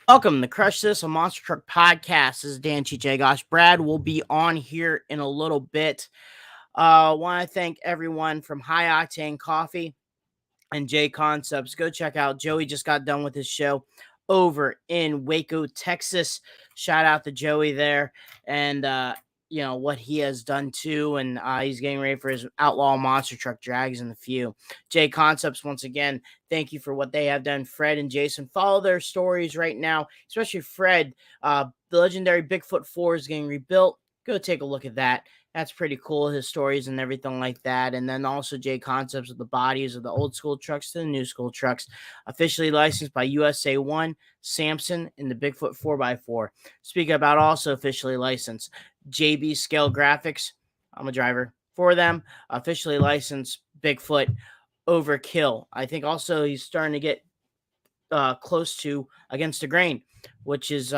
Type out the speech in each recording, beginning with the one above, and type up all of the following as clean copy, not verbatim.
Welcome to Crush This, a Monster Truck podcast. This is Dan Chiche. Gosh, Brad will be on here in a little bit. Want to thank everyone from High Octane Coffee and J Concepts. Go check out Joey. Just got done with his show over in Waco, Texas. Shout out to Joey there, and what he has done too, and he's getting ready for his Outlaw Monster Truck Drags in a few. J Concepts, once again, thank you for what they have done. Fred and Jason, follow their stories right now, especially Fred. The legendary Bigfoot 4 is getting rebuilt. Go take a look at that. That's pretty cool, his stories and everything like that. And then also J Concepts of the bodies of the old school trucks to the new school trucks, officially licensed by USA 1, Samson, and the Bigfoot 4x4. Speaking about also officially licensed, JB Scale Graphics, I'm a driver for them, officially licensed Bigfoot Overkill. I think also he's starting to get close to Against the Grain, which is,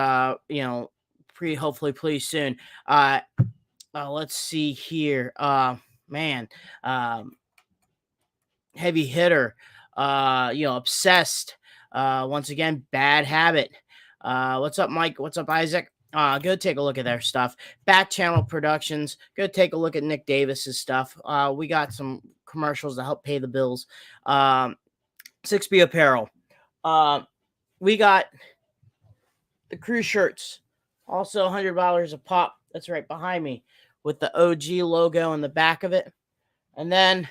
pretty hopefully pretty soon. Let's see here. Man, um, Heavy hitter. Obsessed. Once again, Bad Habit. What's up, Mike? What's up, Isaac? Go take a look at their stuff. Back Channel Productions. Go take a look at Nick Davis's stuff. We got some commercials to help pay the bills. 6B Apparel. Uh, we got the crew shirts. Also, $100 a pop. That's right behind me with the OG logo in the back of it. And then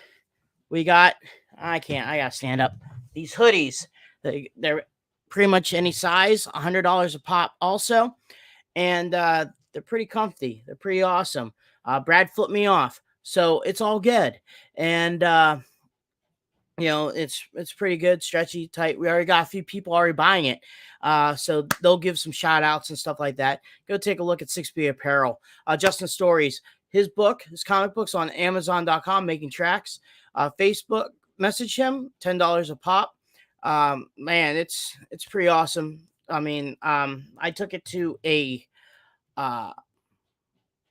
we got, I gotta stand up. These hoodies. They're pretty much any size, $100 a pop also. And they're pretty comfy. They're pretty awesome. Brad flipped me off. So it's all good. And, it's pretty good, stretchy, tight. We already got a few people already buying it. So they'll give some shout outs and stuff like that. Go take a look at 6B Apparel. Justin Stories, his comic books on Amazon.com, making tracks. Facebook, message him, $10 a pop. Man, it's pretty awesome. I mean, I took it to a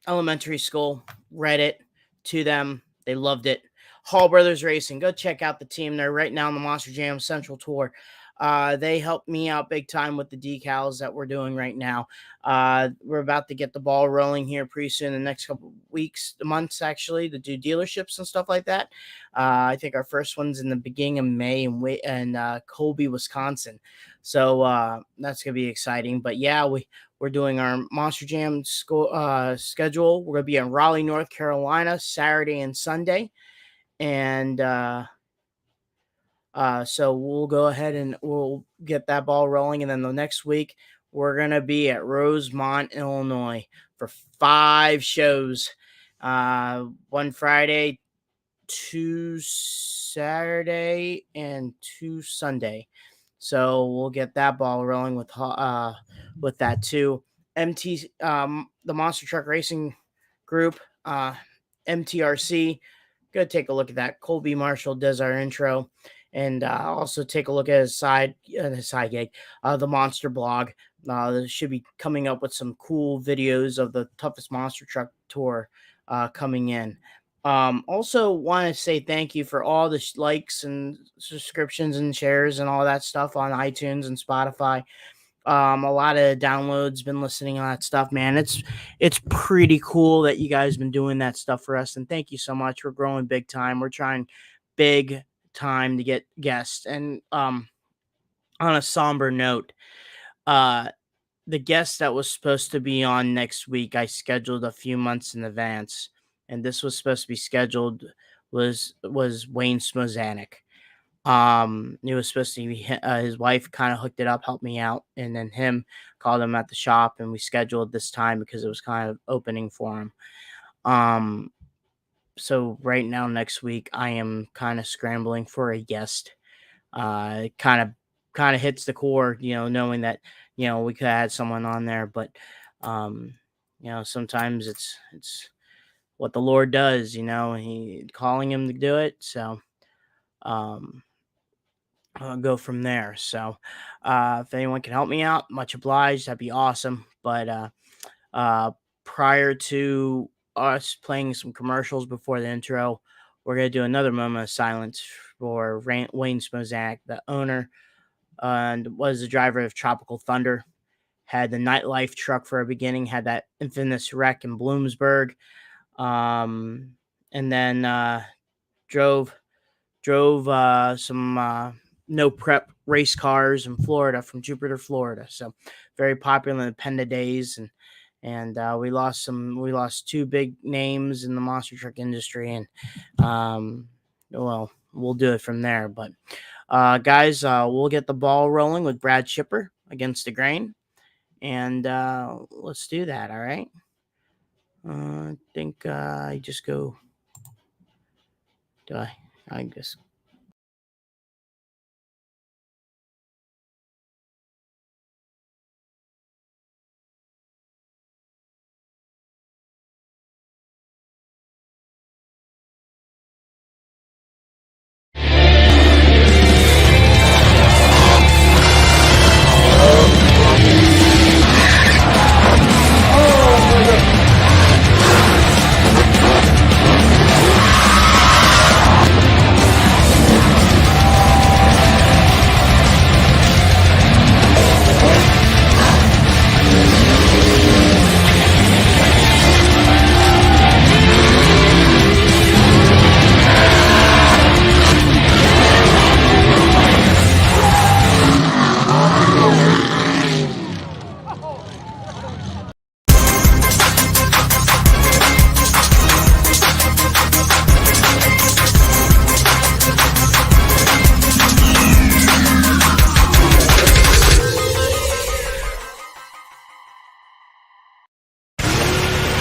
elementary school, read it to them. They loved it. Hall Brothers Racing. Go check out the team. They're right now on the Monster Jam Central Tour. They helped me out big time with the decals that we're doing right now. We're about to get the ball rolling here pretty soon, the next couple weeks, months actually, to do dealerships and stuff like that. I think our first one's in the beginning of May in Colby, Wisconsin. So that's gonna be exciting. But yeah, we're doing our Monster Jam schedule. We're gonna be in Raleigh, North Carolina, Saturday and Sunday. And so we'll go ahead and we'll get that ball rolling. And then the next week, we're going to be at Rosemont, Illinois for 5 shows. One Friday, 2 Saturday, and 2 Sunday. So we'll get that ball rolling with that too. The Monster Truck Racing Group, MTRC. Go take a look at that. Colby Marshall does our intro, and also take a look at his side gig, the Monster Blog. Should be coming up with some cool videos of the toughest monster truck tour coming in. Also want to say thank you for all the likes and subscriptions and shares and all that stuff on iTunes and Spotify. A lot of downloads, been listening on that stuff, man. It's pretty cool that you guys been doing that stuff for us, and thank you so much. We're growing big time. We're trying big time to get guests. And on a somber note, uh the guest that was supposed to be on next week, I scheduled a few months in advance, and this was supposed to be scheduled was Wayne Smozanik. It was supposed to be his wife kind of hooked it up, helped me out, and then him called him at the shop, and we scheduled this time because it was kind of opening for him. So right now, next week, I am kind of scrambling for a guest. It kind of hits the core, knowing that we could have had someone on there, but sometimes it's what the Lord does, he calling him to do it. So I'll go from there. So if anyone can help me out, much obliged. That'd be awesome. But uh, prior to us playing some commercials before the intro, we're gonna do another moment of silence for Wayne Smozak, the owner and was the driver of Tropical Thunder. had the nightlife truck for a beginning, had that infamous wreck in Bloomsburg, and then drove some no prep race cars in Florida, from Jupiter, Florida. So very popular in the Penda days, and we lost two big names in the monster truck industry, and well, we'll do it from there. But guys, we'll get the ball rolling with Brad Shippert against the grain, and let's do that. All right. I think I just go. Do I? I guess.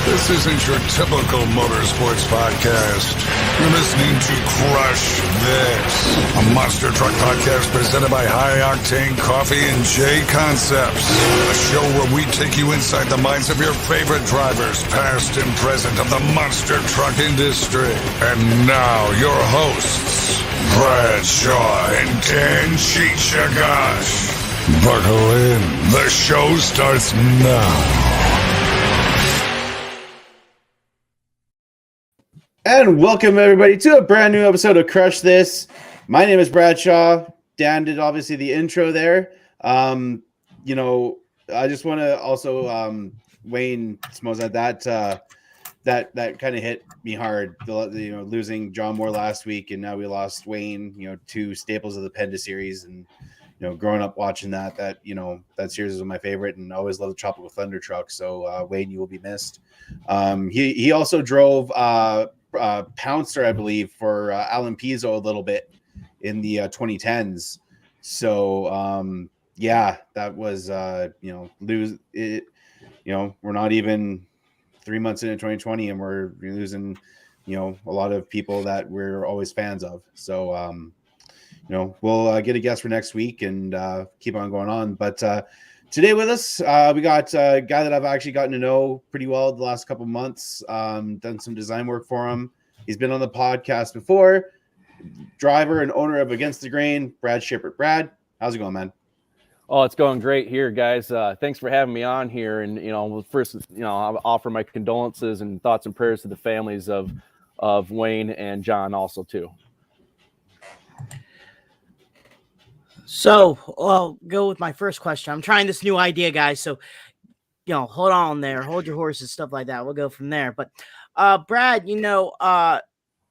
This isn't your typical motorsports podcast. You're listening to Crush This, a monster truck podcast presented by High Octane Coffee and J Concepts. A show where we take you inside the minds of your favorite drivers, past and present, of the monster truck industry. And now, your hosts, Brad Shaw and Dan Chichagash. Buckle in. The show starts now. And welcome everybody to a brand new episode of Crush This. My name is Brad Shaw. Dan did obviously the intro there. I just want to also Wayne Smozat, that kind of hit me hard. Losing John Moore last week, and now we lost Wayne. Two staples of the Penda series, and growing up watching that series was my favorite, and I always loved the Tropical Thunder truck. So Wayne, you will be missed. He also drove Pouncer, I believe, for Alan Pizzo a little bit in the 2010s. So that was lose it. We're not even 3 months into 2020, and we're losing a lot of people that we're always fans of. So we'll get a guest for next week and keep on going on. But today with us, we got a guy that I've actually gotten to know pretty well the last couple months. Done some design work for him. He's been on the podcast before. Driver and owner of Against the Grain, Brad Shippert. Brad, how's it going, man? Oh, it's going great here, guys. Thanks for having me on here. And first, I'll offer my condolences and thoughts and prayers to the families of Wayne and John, also too. So, I'll go with my first question. I'm trying this new idea, guys. So, hold on there, hold your horses, stuff like that. We'll go from there. But, Brad,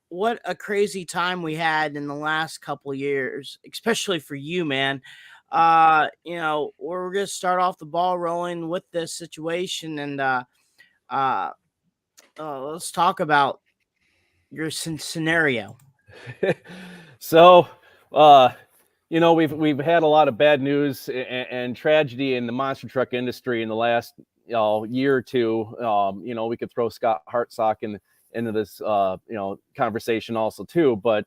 what a crazy time we had in the last couple years, especially for you, man. We're going to start off the ball rolling with this situation, and let's talk about your scenario. So, we've had a lot of bad news and tragedy in the monster truck industry in the last year or two. We could throw Scott Hartsock into this conversation also too, but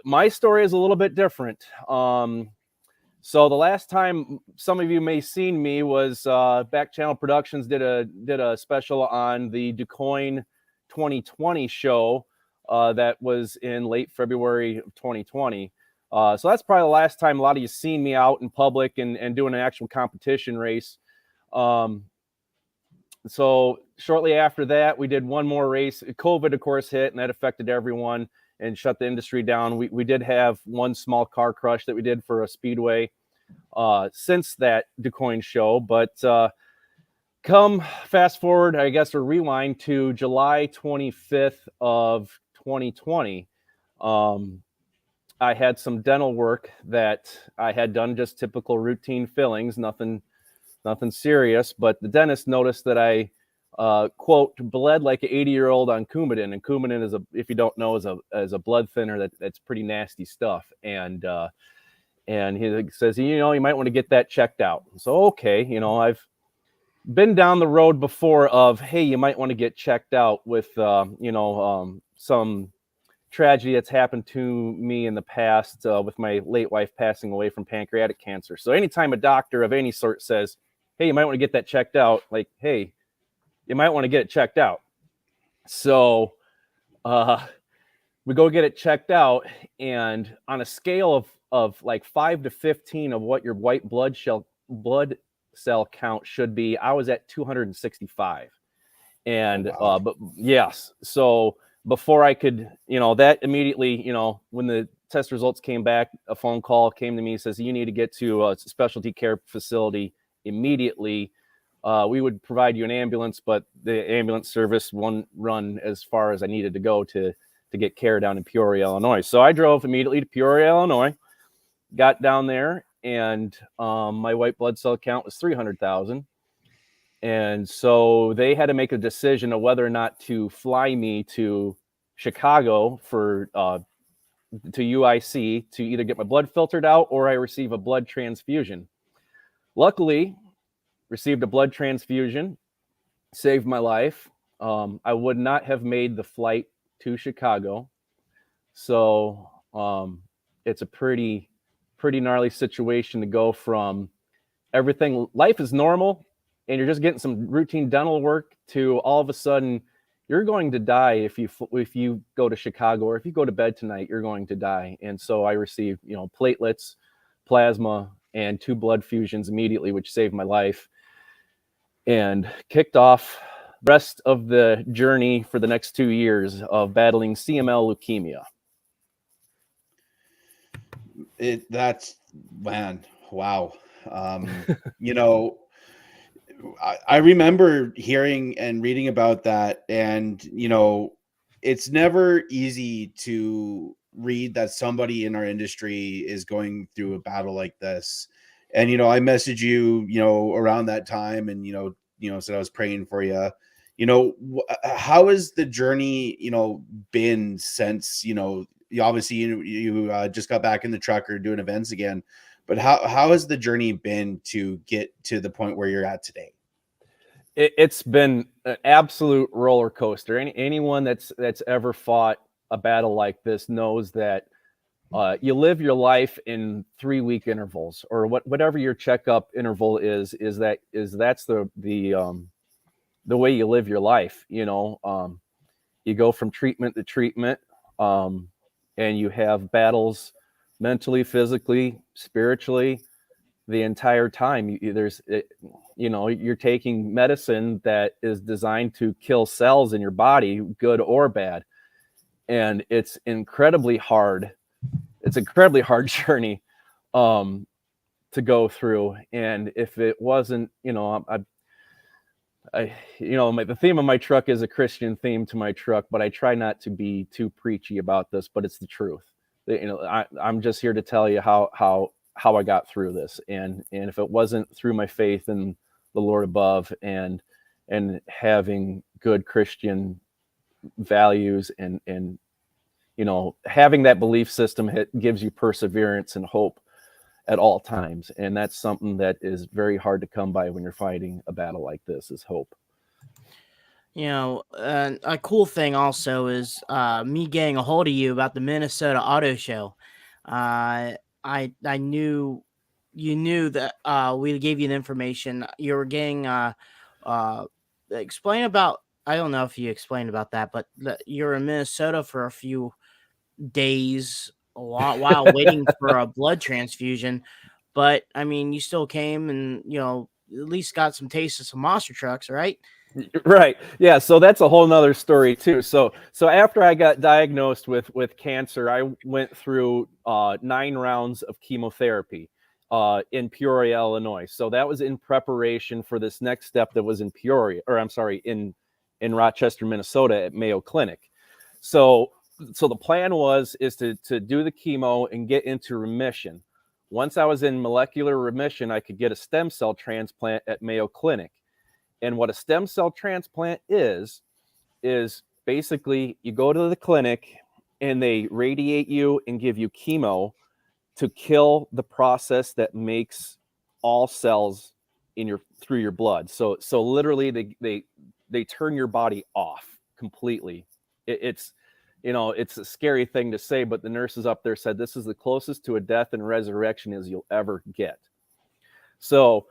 my story is a little bit different. So the last time some of you may seen me was Back Channel Productions did a special on the DuQuoin 2020 show that was in late February of 2020. So that's probably the last time a lot of you seen me out in public and doing an actual competition race. So shortly after that, we did one more race. COVID, of course, hit, and that affected everyone and shut the industry down. We did have one small car crush that we did for a speedway. since that DuQuoin show. But come fast forward, I guess, or rewind to July 25th of 2020. I had some dental work that I had done, just typical routine fillings, nothing serious. But the dentist noticed that I, quote, bled like an 80-year-old on Coumadin. And Coumadin is if you don't know, is a blood thinner that's pretty nasty stuff. And he says, you might want to get that checked out. So, okay, I've been down the road before of, hey, you might want to get checked out with, some tragedy that's happened to me in the past with my late wife passing away from pancreatic cancer. So anytime a doctor of any sort says, hey, you might want to get that checked out, like, hey, you might want to get it checked out. So we go get it checked out, and on a scale of like 5 to 15 of what your white blood cell count should be, I was at 265. And wow. but yes, so before I could, that immediately, when the test results came back, a phone call came to me, says, you need to get to a specialty care facility immediately. We would provide you an ambulance, but the ambulance service wouldn't run as far as I needed to go to get care down in Peoria, Illinois. So I drove immediately to Peoria, Illinois, got down there, and my white blood cell count was 300,000. And so they had to make a decision of whether or not to fly me to Chicago to UIC to either get my blood filtered out or I receive a blood transfusion. Luckily, received a blood transfusion, saved my life. I would not have made the flight to Chicago. So it's a pretty gnarly situation to go from everything, life is normal, and you're just getting some routine dental work, to all of a sudden you're going to die if you go to Chicago, or if you go to bed tonight, you're going to die. And so I received, platelets, plasma, and 2 blood fusions immediately, which saved my life and kicked off the rest of the journey for the next 2 years of battling CML leukemia. That's, man, wow. I remember hearing and reading about that, and it's never easy to read that somebody in our industry is going through a battle like this. And I messaged you around that time, and said I was praying for you. How has the journey been since obviously you just got back in the truck or doing events again, but how has the journey been to get to the point where you're at today? It's been an absolute roller coaster. Anyone that's ever fought a battle like this knows that you live your life in 3-week intervals, or whatever your checkup interval is. That's the way you live your life. You go from treatment to treatment, and you have battles mentally, physically, spiritually, the entire time. You're taking medicine that is designed to kill cells in your body, good or bad. And it's incredibly hard. It's an incredibly hard journey to go through. And if it wasn't, the theme of my truck is a Christian theme to my truck, but I try not to be too preachy about this, but it's the truth. I'm just here to tell you how I got through this. And if it wasn't through my faith in the Lord above and having good Christian values and having that belief system, it gives you perseverance and hope at all times. And that's something that is very hard to come by when you're fighting a battle like this, is hope. A cool thing also is me getting a hold of you about the Minnesota Auto Show. I knew you knew that we gave you the information. You were getting explain about. I don't know if you explained about that, but you're in Minnesota for a few days, while waiting for a blood transfusion. But I mean, you still came and at least got some taste of some monster trucks, right? Right. Yeah. So that's a whole nother story too. So after I got diagnosed with cancer, I went through 9 rounds of chemotherapy. in Peoria, Illinois. So that was in preparation for this next step that was in Peoria, or I'm sorry, in Rochester, Minnesota at Mayo Clinic. So the plan is to do the chemo and get into remission. Once I was in molecular remission, I could get a stem cell transplant at Mayo Clinic. And what a stem cell transplant is basically you go to the clinic and they radiate you and give you chemo to kill the process that makes all cells through your blood. So literally they turn your body off completely. It's a scary thing to say, but the nurses up there said this is the closest to a death and resurrection as you'll ever get. So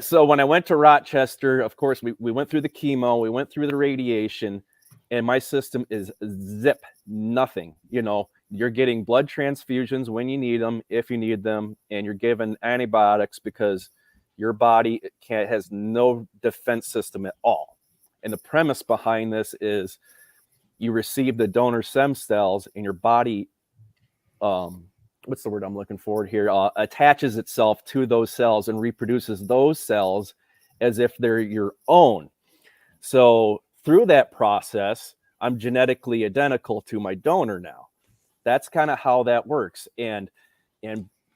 when I went to Rochester, of course, we went through the chemo, we went through the radiation, and my system is zip, nothing. You're getting blood transfusions when you need them, if you need them, and you're given antibiotics because your body has no defense system at all. And the premise behind this is you receive the donor stem cells and your body, what's the word I'm looking for here, attaches itself to those cells and reproduces those cells as if they're your own. So through that process, I'm genetically identical to my donor now. That's kind of how that works. And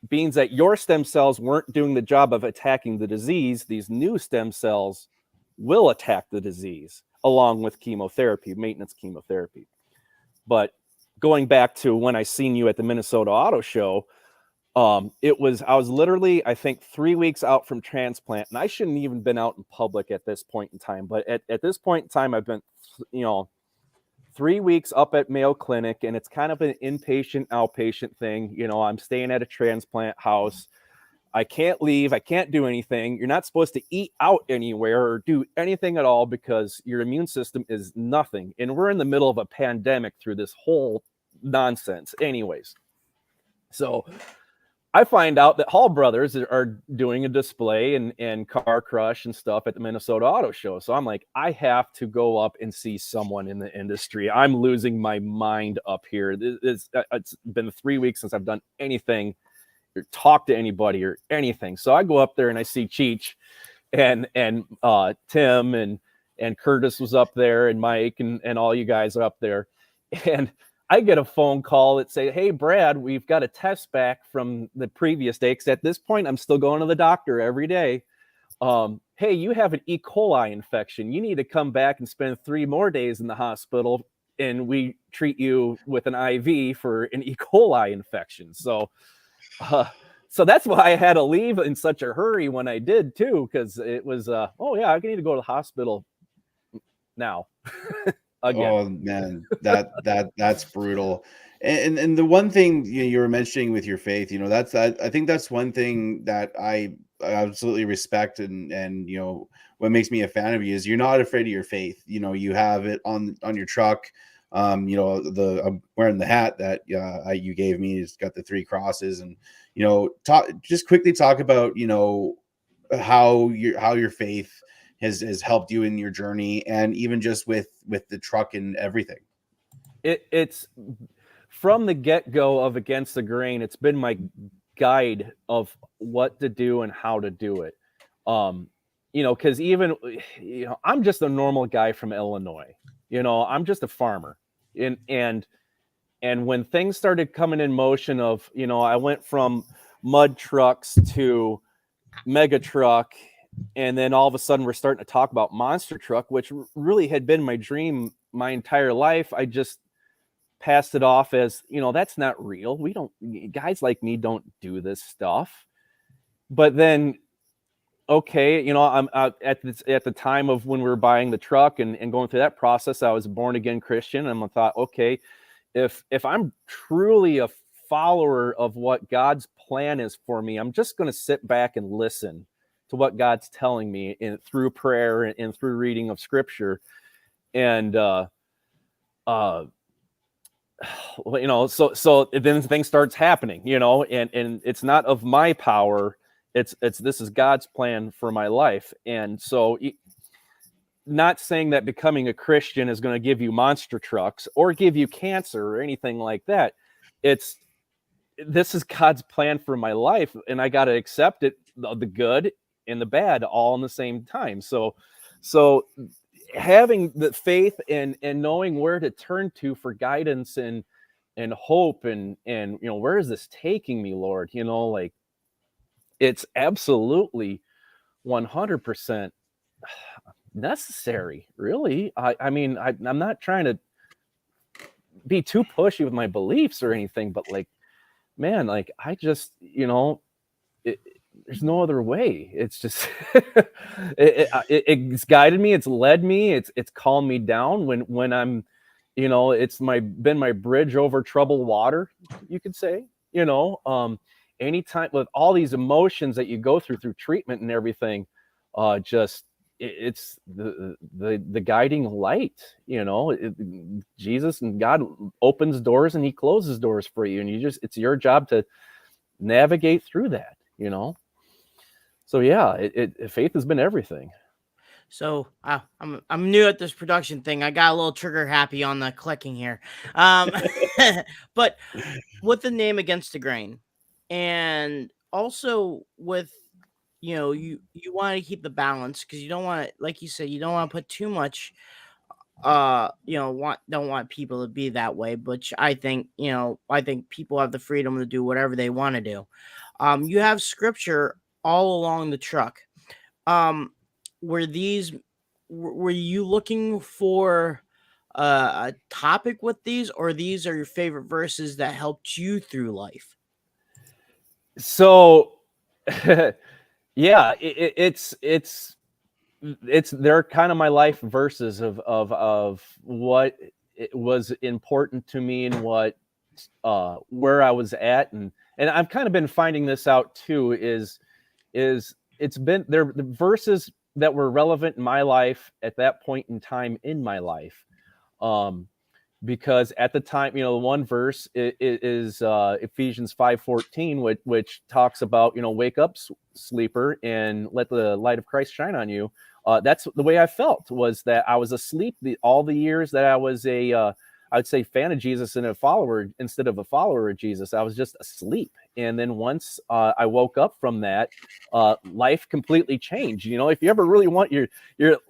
being that your stem cells weren't doing the job of attacking the disease, these new stem cells will attack the disease along with chemotherapy, maintenance chemotherapy. But going back to when I seen you at the Minnesota Auto Show, I was literally, I think, 3 weeks out from transplant, and I shouldn't even been out in public at this point in time. But at this point in time, I've been, 3 weeks up at Mayo Clinic, and it's kind of an inpatient, outpatient thing. I'm staying at a transplant house. I can't leave. I can't do anything. You're not supposed to eat out anywhere or do anything at all because your immune system is nothing. And we're in the middle of a pandemic through this whole nonsense anyways. So I find out that Hall Brothers are doing a display and Car Crush and stuff at the Minnesota Auto Show. So I'm like, I have to go up and see someone in the industry. I'm losing my mind up here. It's been 3 weeks since I've done anything or talk to anybody or anything. So I go up there and I see Cheech and Tim and Curtis was up there and Mike and all you guys are up there. And I get a phone call that say, hey, Brad, we've got a test back from the previous day. Cause at this point, I'm still going to the doctor every day. Hey, you have an E. coli infection. You need to come back and spend 3 more days in the hospital. And we treat you with an IV for an E. coli infection. So that's why I had to leave in such a hurry when I did too, because it was oh yeah, I need to go to the hospital now. Again. Oh man, that's brutal. And the one thing you were mentioning with your faith, I think that's one thing that I absolutely respect and what makes me a fan of you is you're not afraid of your faith. You have it on your truck. I'm wearing the hat that you gave me. It's got the 3 crosses, and just quickly talk about how your faith has helped you in your journey, and even just with the truck and everything. It's from the get-go of Against the Grain. It's been my guide of what to do and how to do it. Because even I'm just a normal guy from Illinois. I'm just a farmer. And when things started coming in motion of, I went from mud trucks to mega truck, and then all of a sudden we're starting to talk about monster truck, which really had been my dream my entire life. I just passed it off as, that's not real. Guys like me don't do this stuff. But then, okay, I'm at the time of when we were buying the truck and going through that process, I was a born again Christian, and I thought, okay, if I'm truly a follower of what God's plan is for me, I'm just going to sit back and listen to what God's telling me through prayer and through reading of Scripture, and so then things starts happening, and it's not of my power. It's this is God's plan for my life. And so not saying that becoming a Christian is going to give you monster trucks or give you cancer or anything like that. It's this is God's plan for my life, and I got to accept it, the good and the bad, all in the same time. So having the faith and knowing where to turn to for guidance and hope and where is this taking me, Lord? Like, it's absolutely 100% necessary, really. I mean, I'm not trying to be too pushy with my beliefs or anything, but like, man, like, I just, there's no other way. It's just, it's guided me. It's led me. It's calmed me down when I'm, it's been my bridge over troubled water, you could say. Anytime with all these emotions that you go through treatment and everything, it's the guiding light. Jesus and God opens doors and he closes doors for you, and it's your job to navigate through that. So yeah, faith has been everything. So I'm new at this production thing. I got a little trigger happy on the clicking here. But with the name Against the Grain, and also with you want to keep the balance, because you don't want to, like you said, you don't want to put too much don't want people to be that way, which I think people have the freedom to do whatever they want to do. You have scripture all along the truck. Were you looking for a topic with these, or these are your favorite verses that helped you through life? So yeah, they're kind of my life verses of what it was important to me and what where I was at, and I've kind of been finding this out too, is it's been there the verses that were relevant in my life at that point in time in my life. Because at the time, the one verse is Ephesians 5:14, which talks about, wake up, sleeper, and let the light of Christ shine on you. That's the way I felt, was that I was asleep all the years that I was I would say fan of Jesus and a follower instead of a follower of Jesus. I was just asleep. And then once I woke up from that, life completely changed. If you ever really want your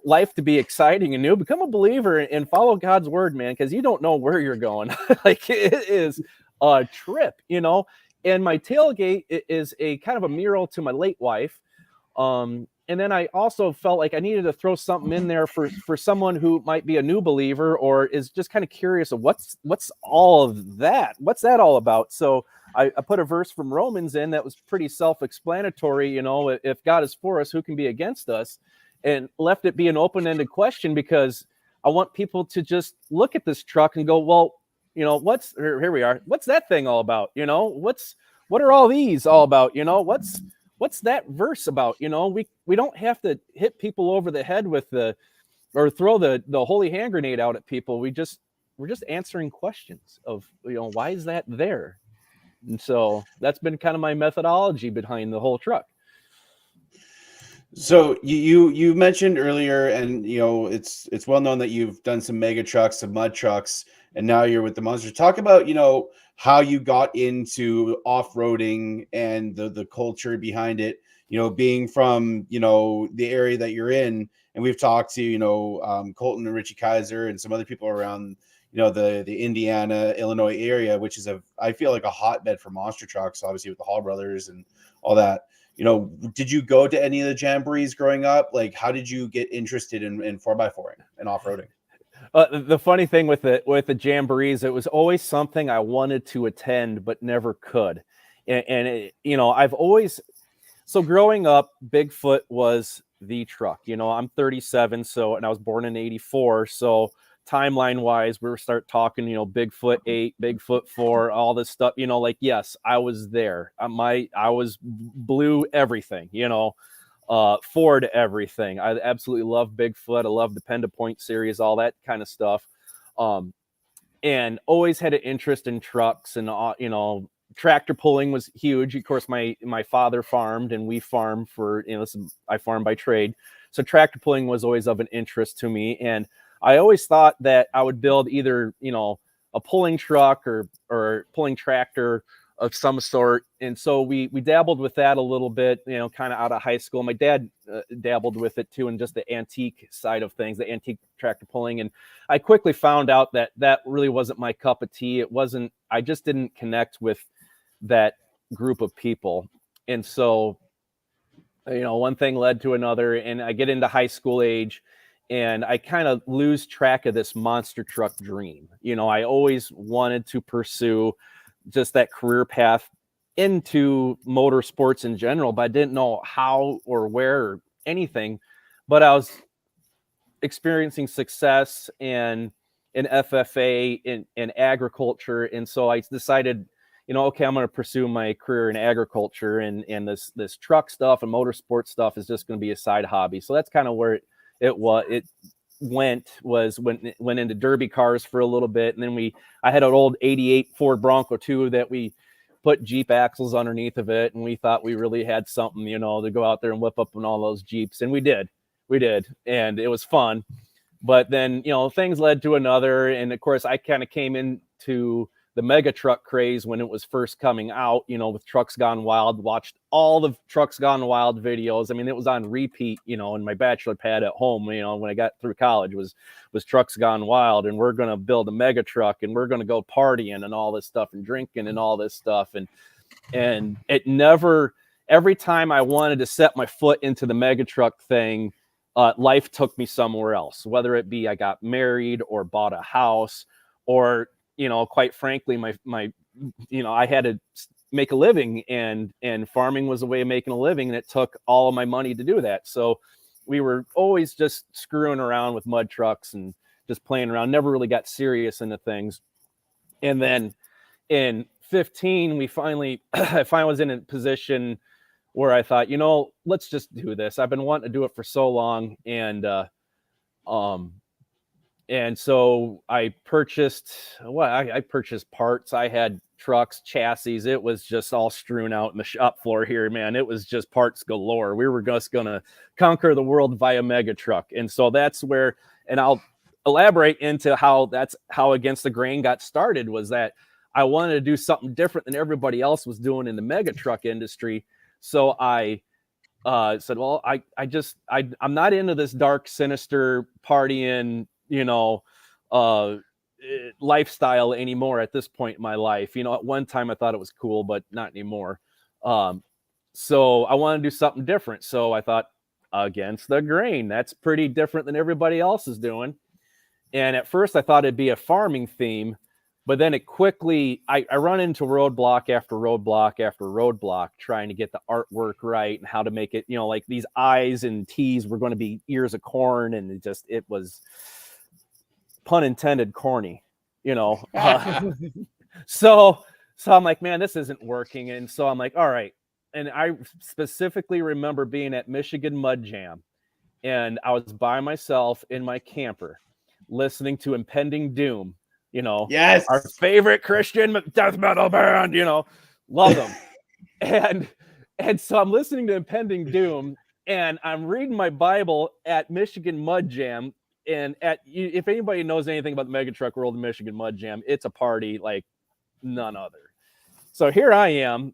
life to be exciting and new, become a believer and follow God's word, man, because you don't know where you're going. Like, it is a trip, And my tailgate is a kind of a mural to my late wife. And then I also felt like I needed to throw something in there for someone who might be a new believer or is just kind of curious of what's all of that? What's that all about? So I put a verse from Romans in that was pretty self-explanatory. If God is for us, who can be against us? And left it be an open-ended question, because I want people to just look at this truck and go, well, here we are. What's that thing all about? What are all these all about? What's that verse about? We don't have to hit people over the head or throw the holy hand grenade out at people. We're just answering questions of, why is that there? And so that's been kind of my methodology behind the whole truck. So you mentioned earlier, and it's well known that you've done some mega trucks, some mud trucks, and now you're with the monster. Talk about how you got into off-roading and the culture behind it. Being from the area that you're in, and we've talked to Colton and Richie Kaiser and some other people around the Indiana, Illinois area, which is I feel like a hotbed for monster trucks, obviously with the Hall brothers and all that. Did you go to any of the jamborees growing up? Like, how did you get interested in 4x4 and off-roading? The funny thing with the jamborees, it was always something I wanted to attend but never could. And I've always, so growing up, Bigfoot was the truck. I'm 37, and I was born in 84. So timeline wise, we start talking, Bigfoot 8, Bigfoot 4, all this stuff, yes, I was there. I was blue everything, Ford everything. I absolutely love Bigfoot. I love the Pen to Point series, all that kind of stuff. And always had an interest in trucks, and tractor pulling was huge. Of course, my father farmed, and we farmed for, I farm by trade. So tractor pulling was always of an interest to me. And I always thought that I would build either, a pulling truck or pulling tractor of some sort. And so we dabbled with that a little bit, you know, kind of out of high school. My dad dabbled with it too, and just the antique side of things, the antique tractor pulling. And I quickly found out that that really wasn't my cup of tea. I just didn't connect with that group of people. And so, you know, one thing led to another, and I get into high school age, and I kind of lose track of this monster truck dream. You know, I always wanted to pursue just that career path into motorsports in general, but I didn't know how or where or anything. But I was experiencing success in FFA in agriculture, and so I decided, you know, okay, I'm going to pursue my career in agriculture, and this truck stuff and motorsport stuff is just going to be a side hobby. So that's kind of where it went into derby cars for a little bit, and then I had an old '88 Ford Bronco too that we put Jeep axles underneath of it, and we thought we really had something, you know, to go out there and whip up on all those Jeeps, and we did, and it was fun. But then, you know, things led to another, and of course I kind of came into the mega truck craze when it was first coming out, you know, with Trucks Gone Wild. Watched all the Trucks Gone Wild videos. I mean, it was on repeat, you know, in my bachelor pad at home, you know, when I got through college was Trucks Gone Wild, and we're going to build a mega truck, and we're going to go partying and all this stuff, and drinking and all this stuff. And it never, every time I wanted to set my foot into the mega truck thing, life took me somewhere else, whether it be I got married or bought a house, or, you know, quite frankly, my, you know, I had to make a living, and farming was a way of making a living, and it took all of my money to do that. So we were always just screwing around with mud trucks and just playing around, never really got serious into things. And then in 15, I finally was in a position where I thought, you know, let's just do this. I've been wanting to do it for so long. And so I purchased I purchased parts. I had trucks, chassis. It was just all strewn out in the shop floor here, man. It was just parts galore. We were just going to conquer the world via mega truck. And so that's where, and I'll elaborate into that's how Against the Grain got started, was that I wanted to do something different than everybody else was doing in the mega truck industry. So I said, well, I'm not into this dark, sinister partying, you know, lifestyle anymore at this point in my life. You know, at one time I thought it was cool, but not anymore. So I want to do something different. So I thought, Against the Grain, that's pretty different than everybody else is doing. And at first I thought it'd be a farming theme, but then it quickly, I run into roadblock after roadblock after roadblock, trying to get the artwork right and how to make it, you know, like these I's and T's were going to be ears of corn. And it was, pun intended, corny, you know. So I'm like, man, this isn't working. And so I'm like, all right. And I specifically remember being at Michigan Mud Jam, and I was by myself in my camper listening to Impending Doom, you know, yes, our favorite Christian death metal band, you know, love them. And so I'm listening to Impending Doom, and I'm reading my Bible at Michigan Mud Jam. And if anybody knows anything about the mega truck world in Michigan Mud Jam, it's a party like none other. So here I am,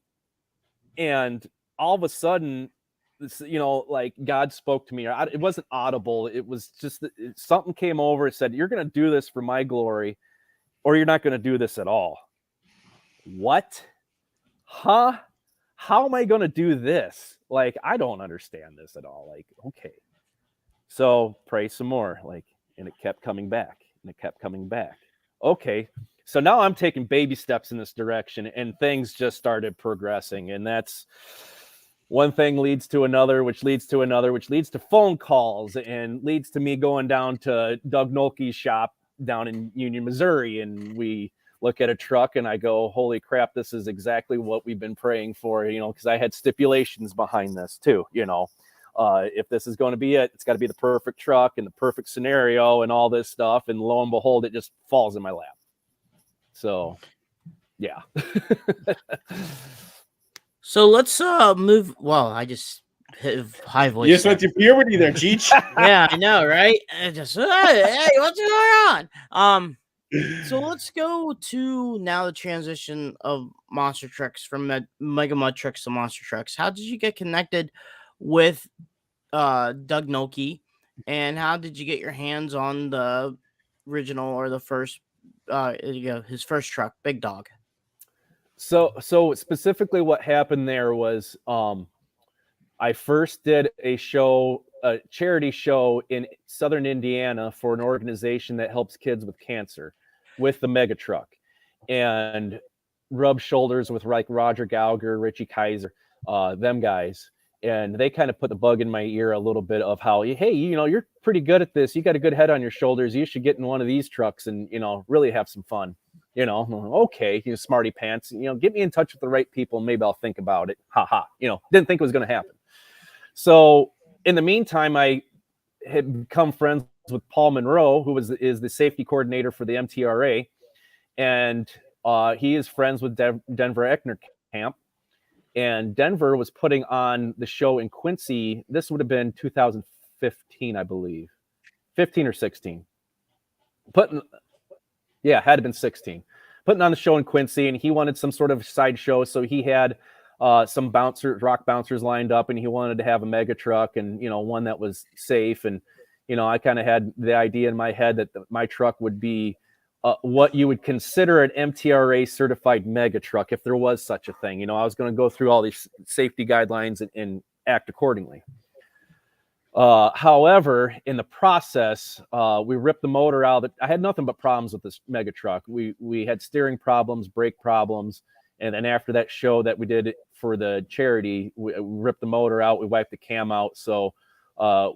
and all of a sudden, you know, like God spoke to me. It wasn't audible. It was just something came over. It said, "You're going to do this for my glory, or you're not going to do this at all." What? Huh? How am I going to do this? Like, I don't understand this at all. Like, okay. So pray some more, like, and it kept coming back, and it kept coming back. Okay. So now I'm taking baby steps in this direction, and things just started progressing. And that's one thing leads to another, which leads to another, which leads to phone calls, and leads to me going down to Doug Nolke's shop down in Union, Missouri. And we look at a truck, and I go, holy crap, this is exactly what we've been praying for, you know, because I had stipulations behind this too, you know. If this is going to be it, it's got to be the perfect truck and the perfect scenario and all this stuff. And lo and behold, it just falls in my lap. So, yeah. So let's move. Well, I just hit high voice. You just went through puberty there, Cheech. Yeah, I know, right? Just hey, what's going on? So let's go to now the transition of monster trucks from Mega Mud trucks to monster trucks. How did you get connected with Doug Nolte, and how did you get your hands on the original or the first his first truck, Big Dog? So specifically what happened there was I first did a charity show in Southern Indiana for an organization that helps kids with cancer with the mega truck, and rubbed shoulders with like Roger Gallagher, Richie Kaiser, them guys. And they kind of put the bug in my ear a little bit of how, hey, you're pretty good at this. You got a good head on your shoulders. You should get in one of these trucks and, really have some fun. Okay, smarty pants, get me in touch with the right people. Maybe I'll think about it. Ha ha. Didn't think it was going to happen. So in the meantime, I had become friends with Paul Monroe, who is the safety coordinator for the MTRA. And he is friends with Denver Eckner Camp. And Denver was putting on the show in Quincy. This would have been 2015, I believe. 15 or 16. Had to have been 16. Putting on the show in Quincy, and he wanted some sort of sideshow. So he had some rock bouncers lined up, and he wanted to have a mega truck and, one that was safe. And, I kind of had the idea in my head that my truck would be what you would consider an MTRA certified mega truck, if there was such a thing. I was going to go through all these safety guidelines and act accordingly. However, in the process, we ripped the motor out. I had nothing but problems with this mega truck. We had steering problems, brake problems. And then after that show that we did for the charity, we ripped the motor out. We wiped the cam out. So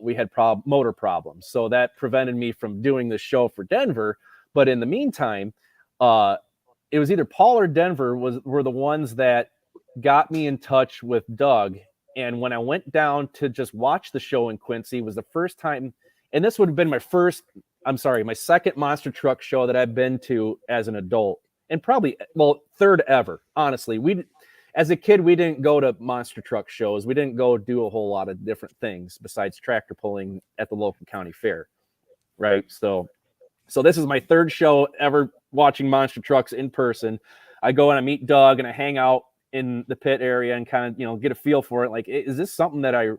we had motor problems. So that prevented me from doing the show for Denver. But in the meantime, it was either Paul or Denver were the ones that got me in touch with Doug. And when I went down to just watch the show in Quincy, was the first time, and this would have been my second monster truck show that I've been to as an adult, and probably, third ever, honestly. As a kid, we didn't go to monster truck shows. We didn't go do a whole lot of different things besides tractor pulling at the local county fair, right? So this is my third show ever watching monster trucks in person. I go and I meet Doug and I hang out in the pit area and kind of, get a feel for it. Like, is this something that I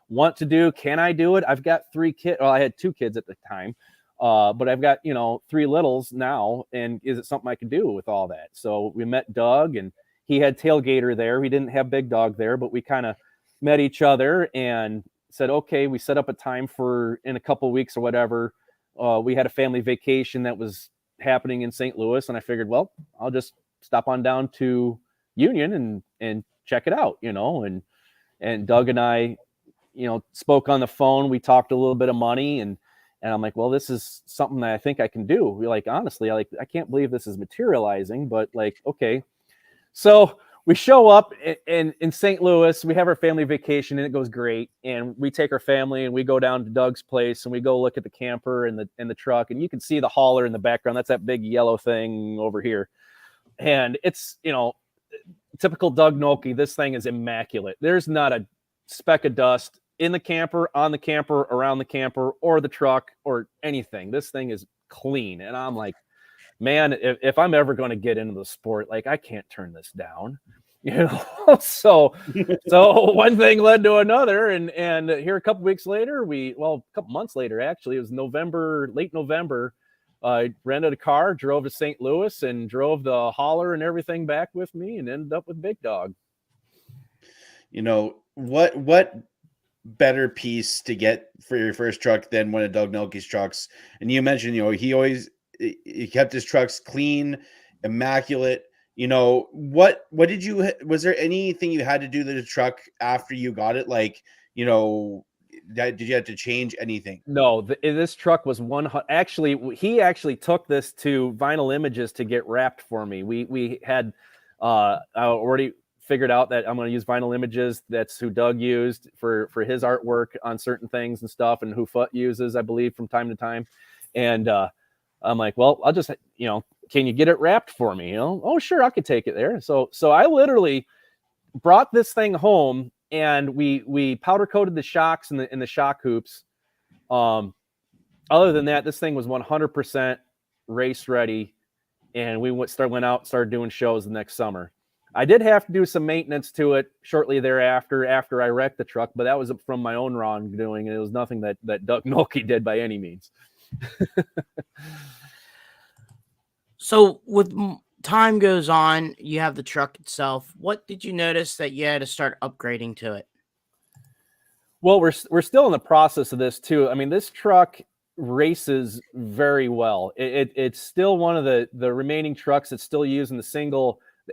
want to do? Can I do it? I've got 3 kids. Well, I had 2 kids at the time, but I've got, 3 littles now. And is it something I can do with all that? So we met Doug, and he had Tailgater there. He didn't have Big Dog there, but we kind of met each other and said, okay, we set up a time for in a couple of weeks or whatever. We had a family vacation that was happening in St. Louis, and I figured, well, I'll just stop on down to Union and check it out, and Doug and I, spoke on the phone. We talked a little bit of money, and I'm like, well, this is something that I think I can do. We're like, honestly, I can't believe this is materializing, but okay. So we show up in St. Louis. We have our family vacation, and it goes great. And we take our family and we go down to Doug's place, and we go look at the camper and the truck, and you can see the hauler in the background. That's that big yellow thing over here. And it's, typical Doug Nolte. This thing is immaculate. There's not a speck of dust in the camper, on the camper, around the camper, or the truck, or anything. This thing is clean. And I'm like, man, if I'm ever going to get into the sport, I can't turn this down, so one thing led to another. And here a couple weeks later, a couple months later, actually, it was late November. I rented a car, drove to St. Louis, and drove the hauler and everything back with me, and ended up with Big Dog. What better piece to get for your first truck than one of Doug Nolte's trucks? And you mentioned, he kept his trucks clean, immaculate. Was there anything you had to do to the truck after you got it? Did you have to change anything? No, this truck was he actually took this to Vinyl Images to get wrapped for me. We had already figured out that I'm going to use Vinyl Images. That's who Doug used for his artwork on certain things and stuff, and who Foot uses, I believe, from time to time. And I'm like, well, I'll just, can you get it wrapped for me? Oh, sure, I could take it there. So I literally brought this thing home, and we powder coated the shocks and the shock hoops. Other than that, this thing was 100% race ready. and we went out, started doing shows the next summer. I did have to do some maintenance to it shortly thereafter, after I wrecked the truck, but that was from my own wrongdoing, and it was nothing that Doug Nolte did by any means. So with time goes on, you have the truck itself. What did you notice that you had to start upgrading to it? Well, we're still in the process of this too. I mean, this truck races very well. It's still one of the remaining trucks that's still using the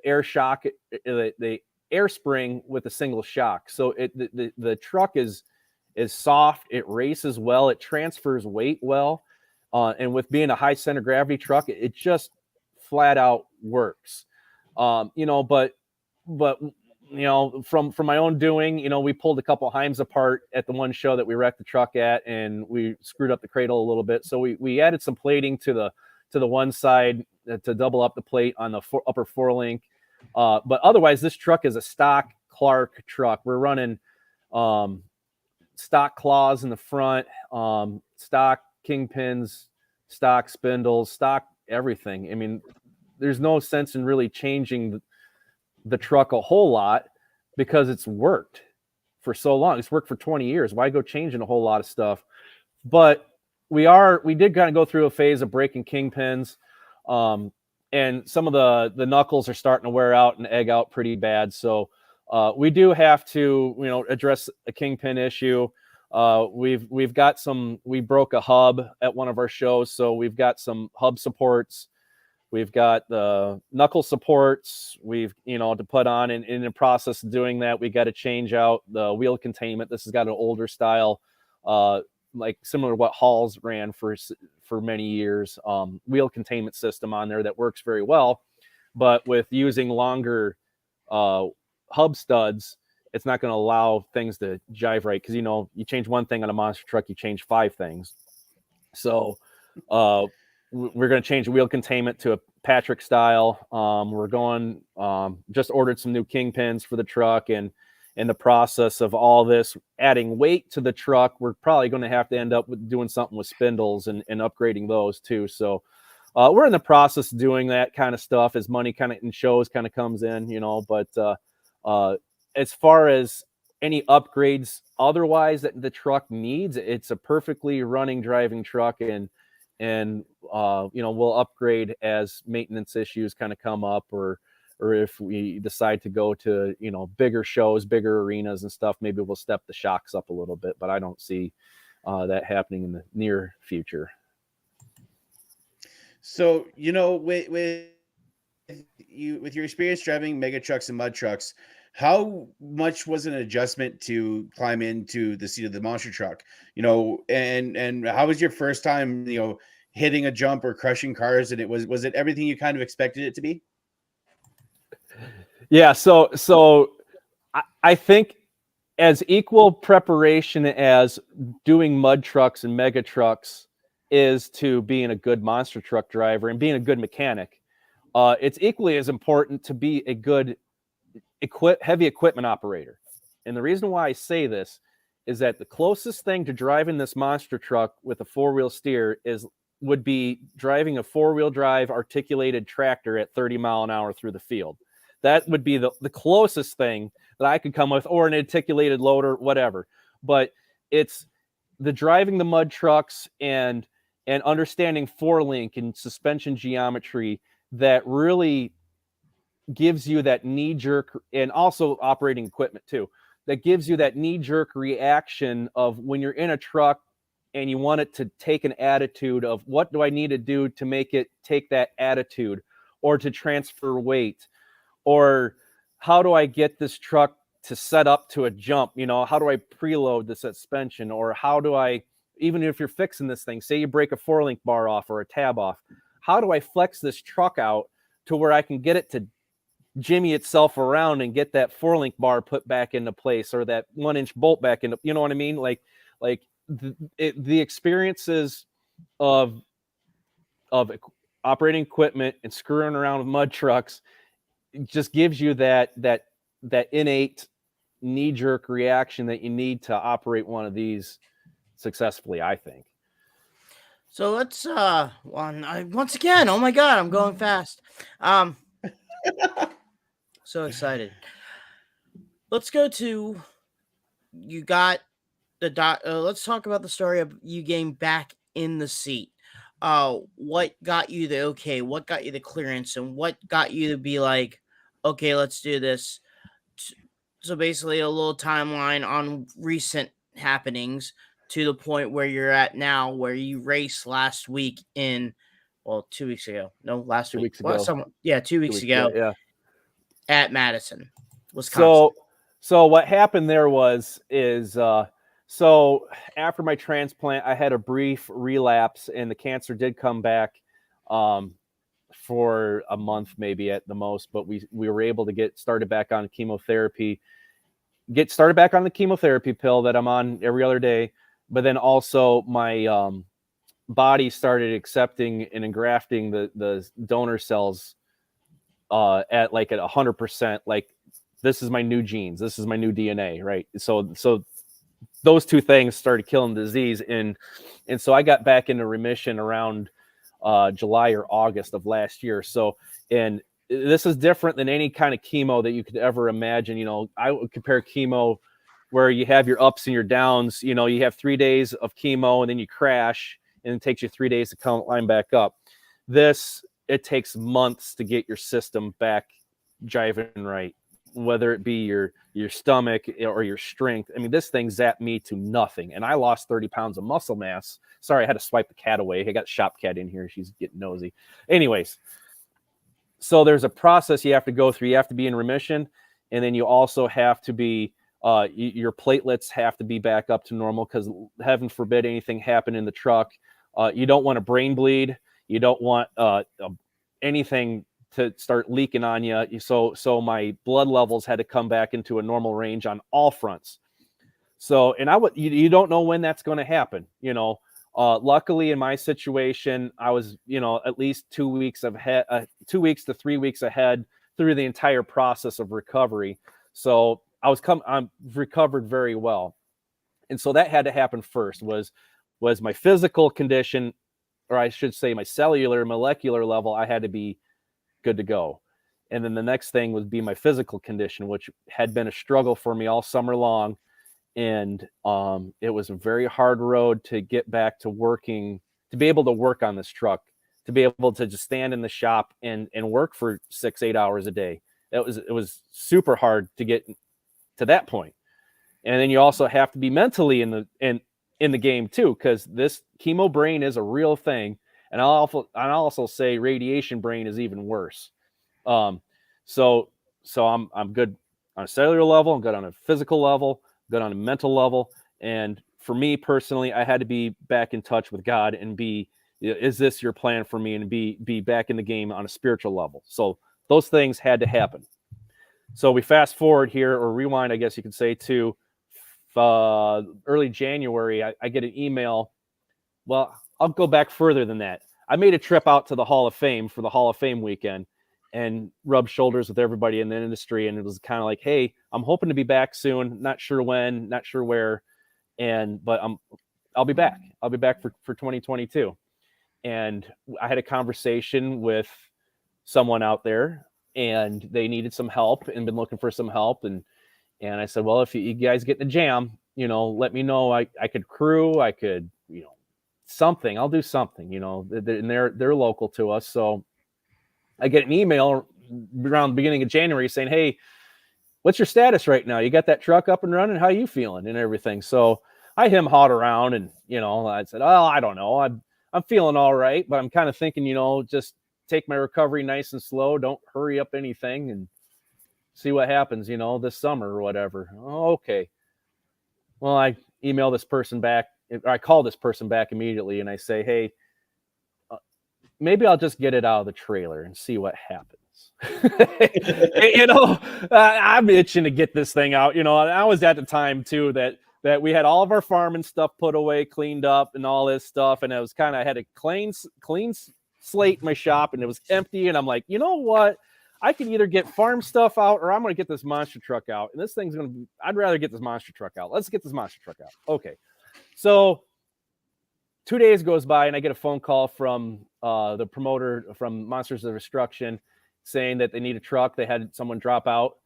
air shock, the air spring with a single shock. So the truck is soft. It races well. It transfers weight well. And with being a high center gravity truck, it just flat out works. But from my own doing, we pulled a couple Heims apart at the one show that we wrecked the truck at, and we screwed up the cradle a little bit. So we added some plating to the one side to double up the plate on the upper forelink. But otherwise, this truck is a stock Clark truck. We're running stock claws in the front, stock kingpins, stock spindles, stock everything. I mean, there's no sense in really changing the truck a whole lot because it's worked for so long. It's worked for 20 years. Why go changing a whole lot of stuff? But we did kind of go through a phase of breaking kingpins. And some of the knuckles are starting to wear out and egg out pretty bad. So we do have to, address a kingpin issue. We broke a hub at one of our shows. So we've got some hub supports. We've got the knuckle supports to put on, and in the process of doing that, we got to change out the wheel containment. This has got an older style, like similar to what Hall's ran for many years, wheel containment system on there that works very well. But with using longer hub studs, it's not going to allow things to jive right. Cause you change one thing on a monster truck, you change 5 things. So, we're going to change the wheel containment to a Patrick style. We're going, just ordered some new kingpins for the truck, and in the process of all this, adding weight to the truck, we're probably going to have to end up with doing something with spindles and upgrading those too. So we're in the process of doing that kind of stuff as money kind of in shows kind of comes in, but as far as any upgrades otherwise that the truck needs, it's a perfectly running driving truck, and we'll upgrade as maintenance issues kind of come up, or if we decide to go to bigger shows, bigger arenas and stuff, maybe we'll step the shocks up a little bit, but I don't see that happening in the near future. So with your experience driving mega trucks and mud trucks, how much was an adjustment to climb into the seat of the monster truck? And how was your first time, hitting a jump or crushing cars? And was it everything you kind of expected it to be? Yeah. So I think as equal preparation as doing mud trucks and mega trucks is to being a good monster truck driver and being a good mechanic, it's equally as important to be a good heavy equipment operator. And the reason why I say this is that the closest thing to driving this monster truck with a 4-wheel steer would be driving a 4-wheel drive articulated tractor at 30 mile an hour through the field. That would be the closest thing that I could come with, or an articulated loader, whatever. But it's the driving the mud trucks and understanding 4-link and suspension geometry that really gives you that knee-jerk, and also operating equipment too, that gives you that knee-jerk reaction of when you're in a truck and you want it to take an attitude of what do I need to do to make it take that attitude, or to transfer weight, or how do I get this truck to set up to a jump? How do I preload the suspension, or how do I, even if you're fixing this thing, say you break a 4-link bar off or a tab off, how do I flex this truck out to where I can get it to jimmy itself around and get that 4-link bar put back into place, or that 1-inch bolt back into, you know what I mean? Like the experiences of operating equipment and screwing around with mud trucks just gives you that innate knee-jerk reaction that you need to operate one of these successfully, I think. So let's once again, oh my god, I'm going fast. So excited. Let's go to you got let's talk about the story of you getting back in the seat. What got you the okay? What got you the clearance? And what got you to be like, okay, let's do this? So basically, a little timeline on recent happenings to the point where you're at now, where you raced last week in, well, 2 weeks ago. No, last 2 week. weeks Well, ago. yeah, 2 weeks ago Yeah. at Madison, Wisconsin. So what happened there is so after my transplant, I had a brief relapse, and the cancer did come back for a month, maybe at the most. But we were able to get started back on chemotherapy. Get started back on the chemotherapy pill that I'm on every other day. But then also my body started accepting and engrafting the donor cells at 100%. Like, this is my new genes, this is my new DNA, right? So those two things started killing the disease, and so I got back into remission around July or August of last year. So, and this is different than any kind of chemo that you could ever imagine. I would compare chemo where you have your ups and your downs. You have 3 days of chemo and then you crash, and it takes you 3 days to climb back up. It takes months to get your system back jiving right, whether it be your stomach or your strength. I mean, this thing zapped me to nothing, and I lost 30 pounds of muscle mass. Sorry, I had to swipe the cat away. I got shop cat in here. She's getting nosy. Anyways, so there's a process you have to go through. You have to be in remission, and then you also have to be your platelets have to be back up to normal, because heaven forbid anything happen in the truck. You don't want a brain bleed. You don't want anything to start leaking on you. So my blood levels had to come back into a normal range on all fronts. So, and you don't know when that's going to happen. Luckily in my situation, I was, at least 2 weeks ahead, 2 weeks to 3 weeks ahead through the entire process of recovery. So I'm recovered very well. And so that had to happen first was my physical condition, or I should say my cellular molecular level. I had to be good to go. And then the next thing would be my physical condition, which had been a struggle for me all summer long. And it was a very hard road to get back to working, to be able to work on this truck, to be able to just stand in the shop and work for 6-8 hours a day. It was super hard to get to that point. And then you also have to be mentally in the game too, because this chemo brain is a real thing. And I'll also say radiation brain is even worse. So I'm good on a cellular level. I'm good on a physical level, good on a mental level. And for me personally, I had to be back in touch with God and is this your plan for me? And be back in the game on a spiritual level. So those things had to happen. So we fast forward here, or rewind, I guess you could say, to early January. I get an email. Well, I'll go back further than that. I made a trip out to the Hall of Fame for the Hall of Fame weekend and rubbed shoulders with everybody in the industry. And it was kind of like, hey, I'm hoping to be back soon. Not sure when, not sure where. But I'll be back. I'll be back for 2022. And I had a conversation with someone out there, and they needed some help and been looking for some help. And I said, well, if you guys get in a jam, let me know. I could crew, I could, something, I'll do something, and they're local to us. So I get an email around the beginning of January saying, hey, what's your status right now? You got that truck up and running? How you feeling and everything? So I hawed around, and, I said, oh, I don't know. I'm feeling all right, but I'm kind of thinking, just take my recovery nice and slow. Don't hurry up anything and see what happens, this summer or whatever. Oh, okay. Well, I email this person back, or I call this person back immediately, and I say, hey, maybe I'll just get it out of the trailer and see what happens. I'm itching to get this thing out. I was at the time too that we had all of our farming stuff put away, cleaned up, and all this stuff, and it was kind of, I had a clean slate in my shop, and it was empty. And I'm like, you know what? I can either get farm stuff out, or I'm going to get this monster truck out. And this thing's going to be, I'd rather get this monster truck out. Let's get this monster truck out. Okay. So 2 days goes by and I get a phone call from the promoter from Monsters of Destruction saying that they need a truck. They had someone drop out.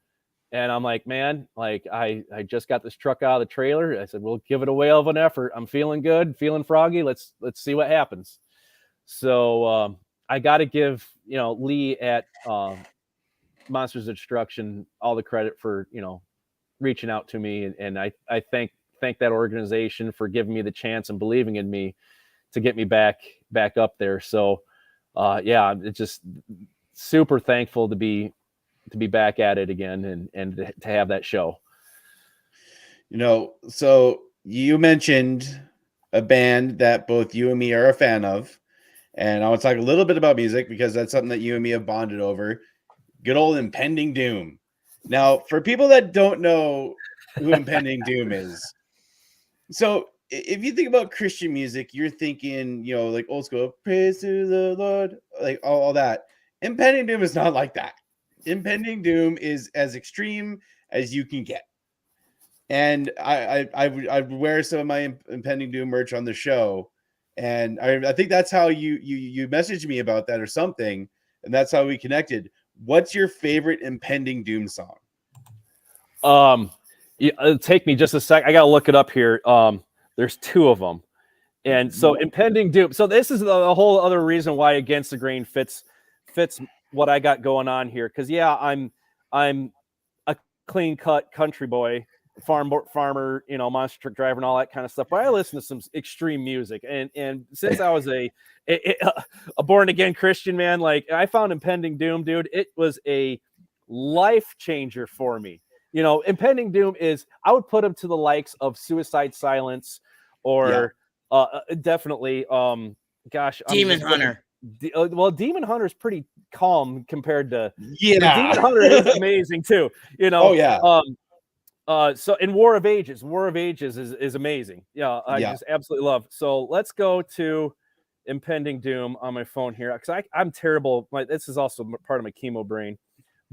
And I'm like, man, like I just got this truck out of the trailer. I said, we'll give it a whale of an effort. I'm feeling good, feeling froggy. Let's see what happens. So I got to give, Lee at Monsters of Destruction all the credit for, reaching out to me. And I thank that organization for giving me the chance and believing in me to get me back up there. So yeah, it's just super thankful to be back at it again and to have that show. So you mentioned a band that both you and me are a fan of, and I want to talk a little bit about music because that's something that you and me have bonded over. Good old Impending Doom. Now, for people that don't know who Impending Doom is, so if you think about Christian music, you're thinking, like old school, praise to the Lord, like all that. Impending Doom is not like that. Impending Doom is as extreme as you can get. And I wear some of my Impending Doom merch on the show. And I think that's how you messaged me about that or something. And that's how we connected. What's your favorite Impending Doom song? It'll take me just a sec. I got to look it up here. There's 2 of them. And so Impending Doom. So this is the whole other reason why Against the Grain fits what I got going on here. Cause yeah, I'm a clean cut country boy, farmer, monster truck driver and all that kind of stuff. But I listen to some extreme music. And since I was a born again Christian, man, like I found Impending Doom, dude, it was a life changer for me. Impending Doom I would put him to the likes of Suicide Silence or definitely, Demon Hunter. Well, Demon Hunter is pretty calm compared to Demon Hunter is amazing too. Oh yeah. So in War of Ages is amazing. Yeah, I just absolutely love. So let's go to Impending Doom on my phone here because I'm terrible. This is also part of my chemo brain.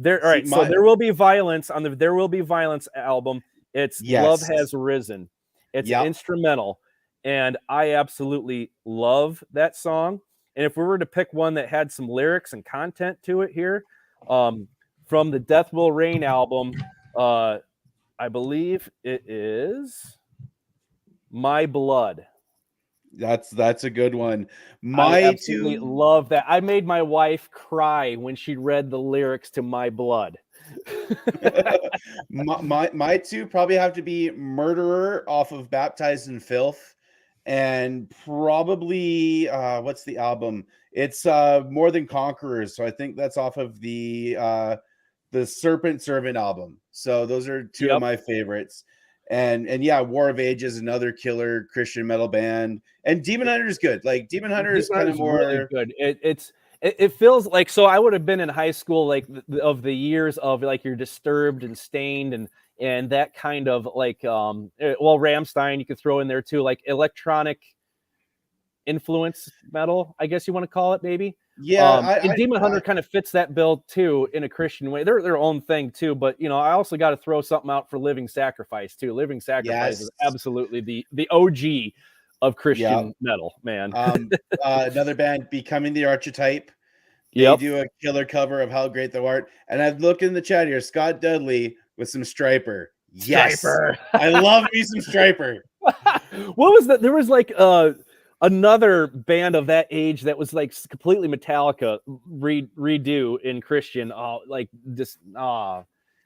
All right, so There Will Be Violence on the There Will Be Violence album. It's Love Has Risen. It's instrumental, and I absolutely love that song. And if we were to pick one that had some lyrics and content to it here, from the Death Will Reign album, I believe it is My Blood. That's a good one. I absolutely love that. I made my wife cry when she read the lyrics to My Blood. my 2 probably have to be Murderer off of Baptized in Filth. And probably what's the album? It's More Than Conquerors. So I think that's off of the Serpent Servant album. So those are 2 of my favorites. And yeah, War of Ages, another killer Christian metal band. And Demon Hunter is good. Like Demon Hunter is kind of more really good. It feels like, so I would have been in high school, like of the years of like you're Disturbed and Stained and that kind of like, Rammstein, you could throw in there too, like electronic influence metal, I guess you want to call it maybe. Yeah. Demon Hunter kind of fits that bill too in a Christian way. They're their own thing too, but I also got to throw something out for Living Sacrifice too. Living Sacrifice is absolutely the OG of Christian metal, man. Another band, Becoming the Archetype. They do a killer cover of How Great Thou Art. And I've looked in the chat here, Scott Dudley with some Striper. Yes. I love me some Striper. What was that? There was like another band of that age that was like completely Metallica redo in Christian.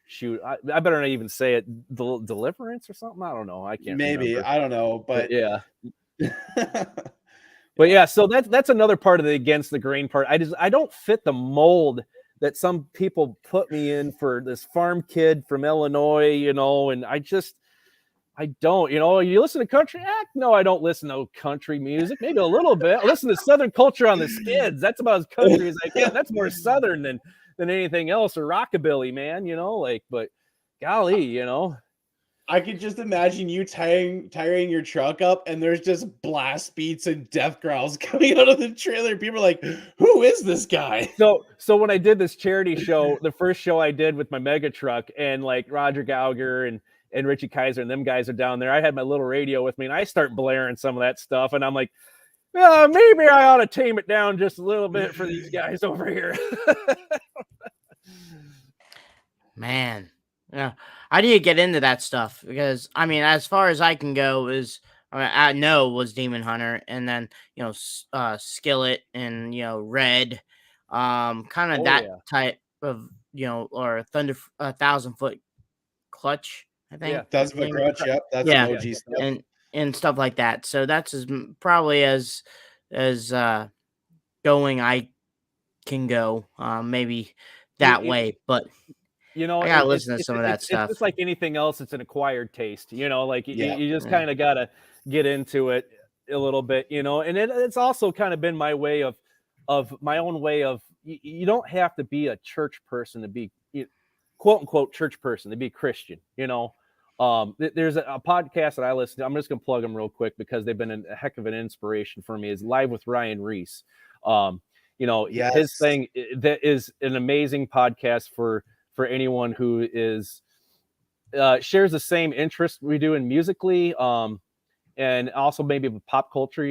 Shoot, I better not even say it. Deliverance or something. I don't know. I can't. Maybe remember. I don't know, but yeah. But yeah, so that's another part of the Against the Grain part. I don't fit the mold that some people put me in for this farm kid from Illinois, and I don't, you listen to country? No, I don't listen to country music. Maybe a little bit. I listen to Southern Culture on the Skids. That's about as country as I get. That's more Southern than anything else, or rockabilly, man, but golly, I could just imagine you tiring your truck up and there's just blast beats and death growls coming out of the trailer. People are like, who is this guy? So when I did this charity show, the first show I did with my mega truck, and like Roger Gauger and Richie Kaiser and them guys are down there, I had my little radio with me and I start blaring some of that stuff. And I'm like, Yeah, maybe I ought to tame it down just a little bit for these guys over here. Man, yeah, I need to get into that stuff because I mean, as far as I can go is I know was Demon Hunter, and then Skillet and Red, kind of Oh that yeah, type of or Thunder 1,000 foot clutch. I yeah, think is the 1,000 foot name of crutch. it. Yep, that's some Yeah, OG stuff. and stuff like that. So that's probably as going I can go. Maybe that you, way, but you know, I gotta listen to some of that it's stuff. just like anything else. It's an acquired taste, like Yeah. you just Yeah. kind of gotta get into it a little bit, and it's also kind of been my way of my own way of you don't have to be a church person to be quote unquote church person to be Christian, there's a podcast that I listen to. I'm just gonna plug them real quick because they've been a heck of an inspiration for me. Is Live with Ryan Reese. His Yes. thing that is an amazing podcast for anyone who is shares the same interest we do in musically, and also maybe with pop culture,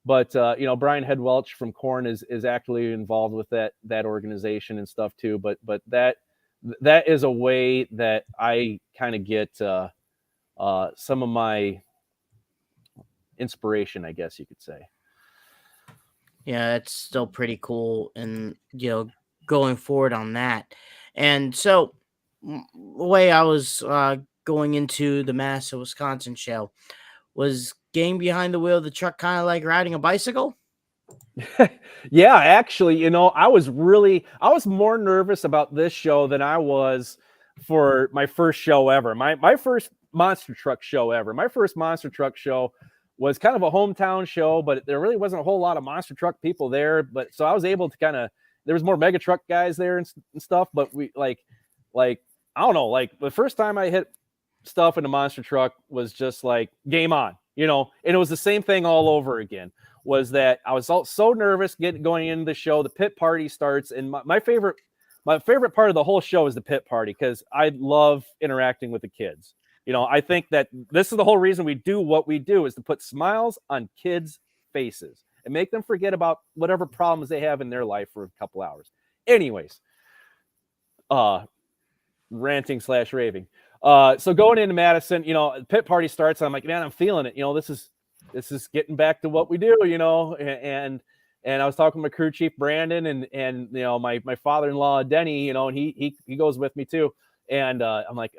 but Brian Head Welch from Korn is actually involved with that organization and stuff too. But that is a way that I kind of get some of my inspiration, I guess you could say. Yeah, that's still pretty cool, and going forward on that. And so, the way I was going into the Massa, Wisconsin show was getting behind the wheel of the truck, kind of like riding a bicycle. Yeah, actually, I was more nervous about this show than I was for my first show ever. My first monster truck show ever. My first monster truck show was kind of a hometown show, but there really wasn't a whole lot of monster truck people there. But so I was able to there was more mega truck guys there and stuff. But we like I don't know, like the first time I hit stuff in a monster truck was just like game on, and it was the same thing all over again. Was that I was so nervous going into the show. The pit party starts, and my favorite part of the whole show is the pit party because I love interacting with the kids. I think that this is the whole reason we do what we do is to put smiles on kids' faces and make them forget about whatever problems they have in their life for a couple hours. Anyways, ranting / raving. So going into Madison, pit party starts. And I'm like, man, I'm feeling it. This is getting back to what we do, and I was talking to my crew chief Brandon and my father-in-law Denny, and he goes with me too. And I'm like,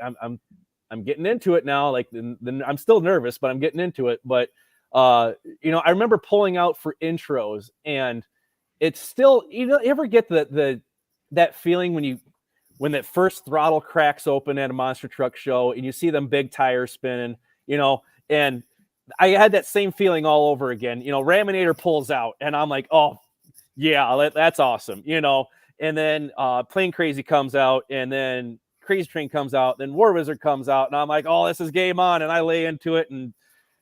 I'm getting into it now. Like I'm still nervous, but I'm getting into it. But I remember pulling out for intros, and it's still, you ever get that feeling when that first throttle cracks open at a monster truck show and you see them big tires spinning, and I had that same feeling all over again. Raminator pulls out, and I'm like, oh yeah, that's awesome. And then Plane Crazy comes out, and then Crazy Train comes out, then War Wizard comes out, and I'm like, oh, this is game on, and I lay into it, and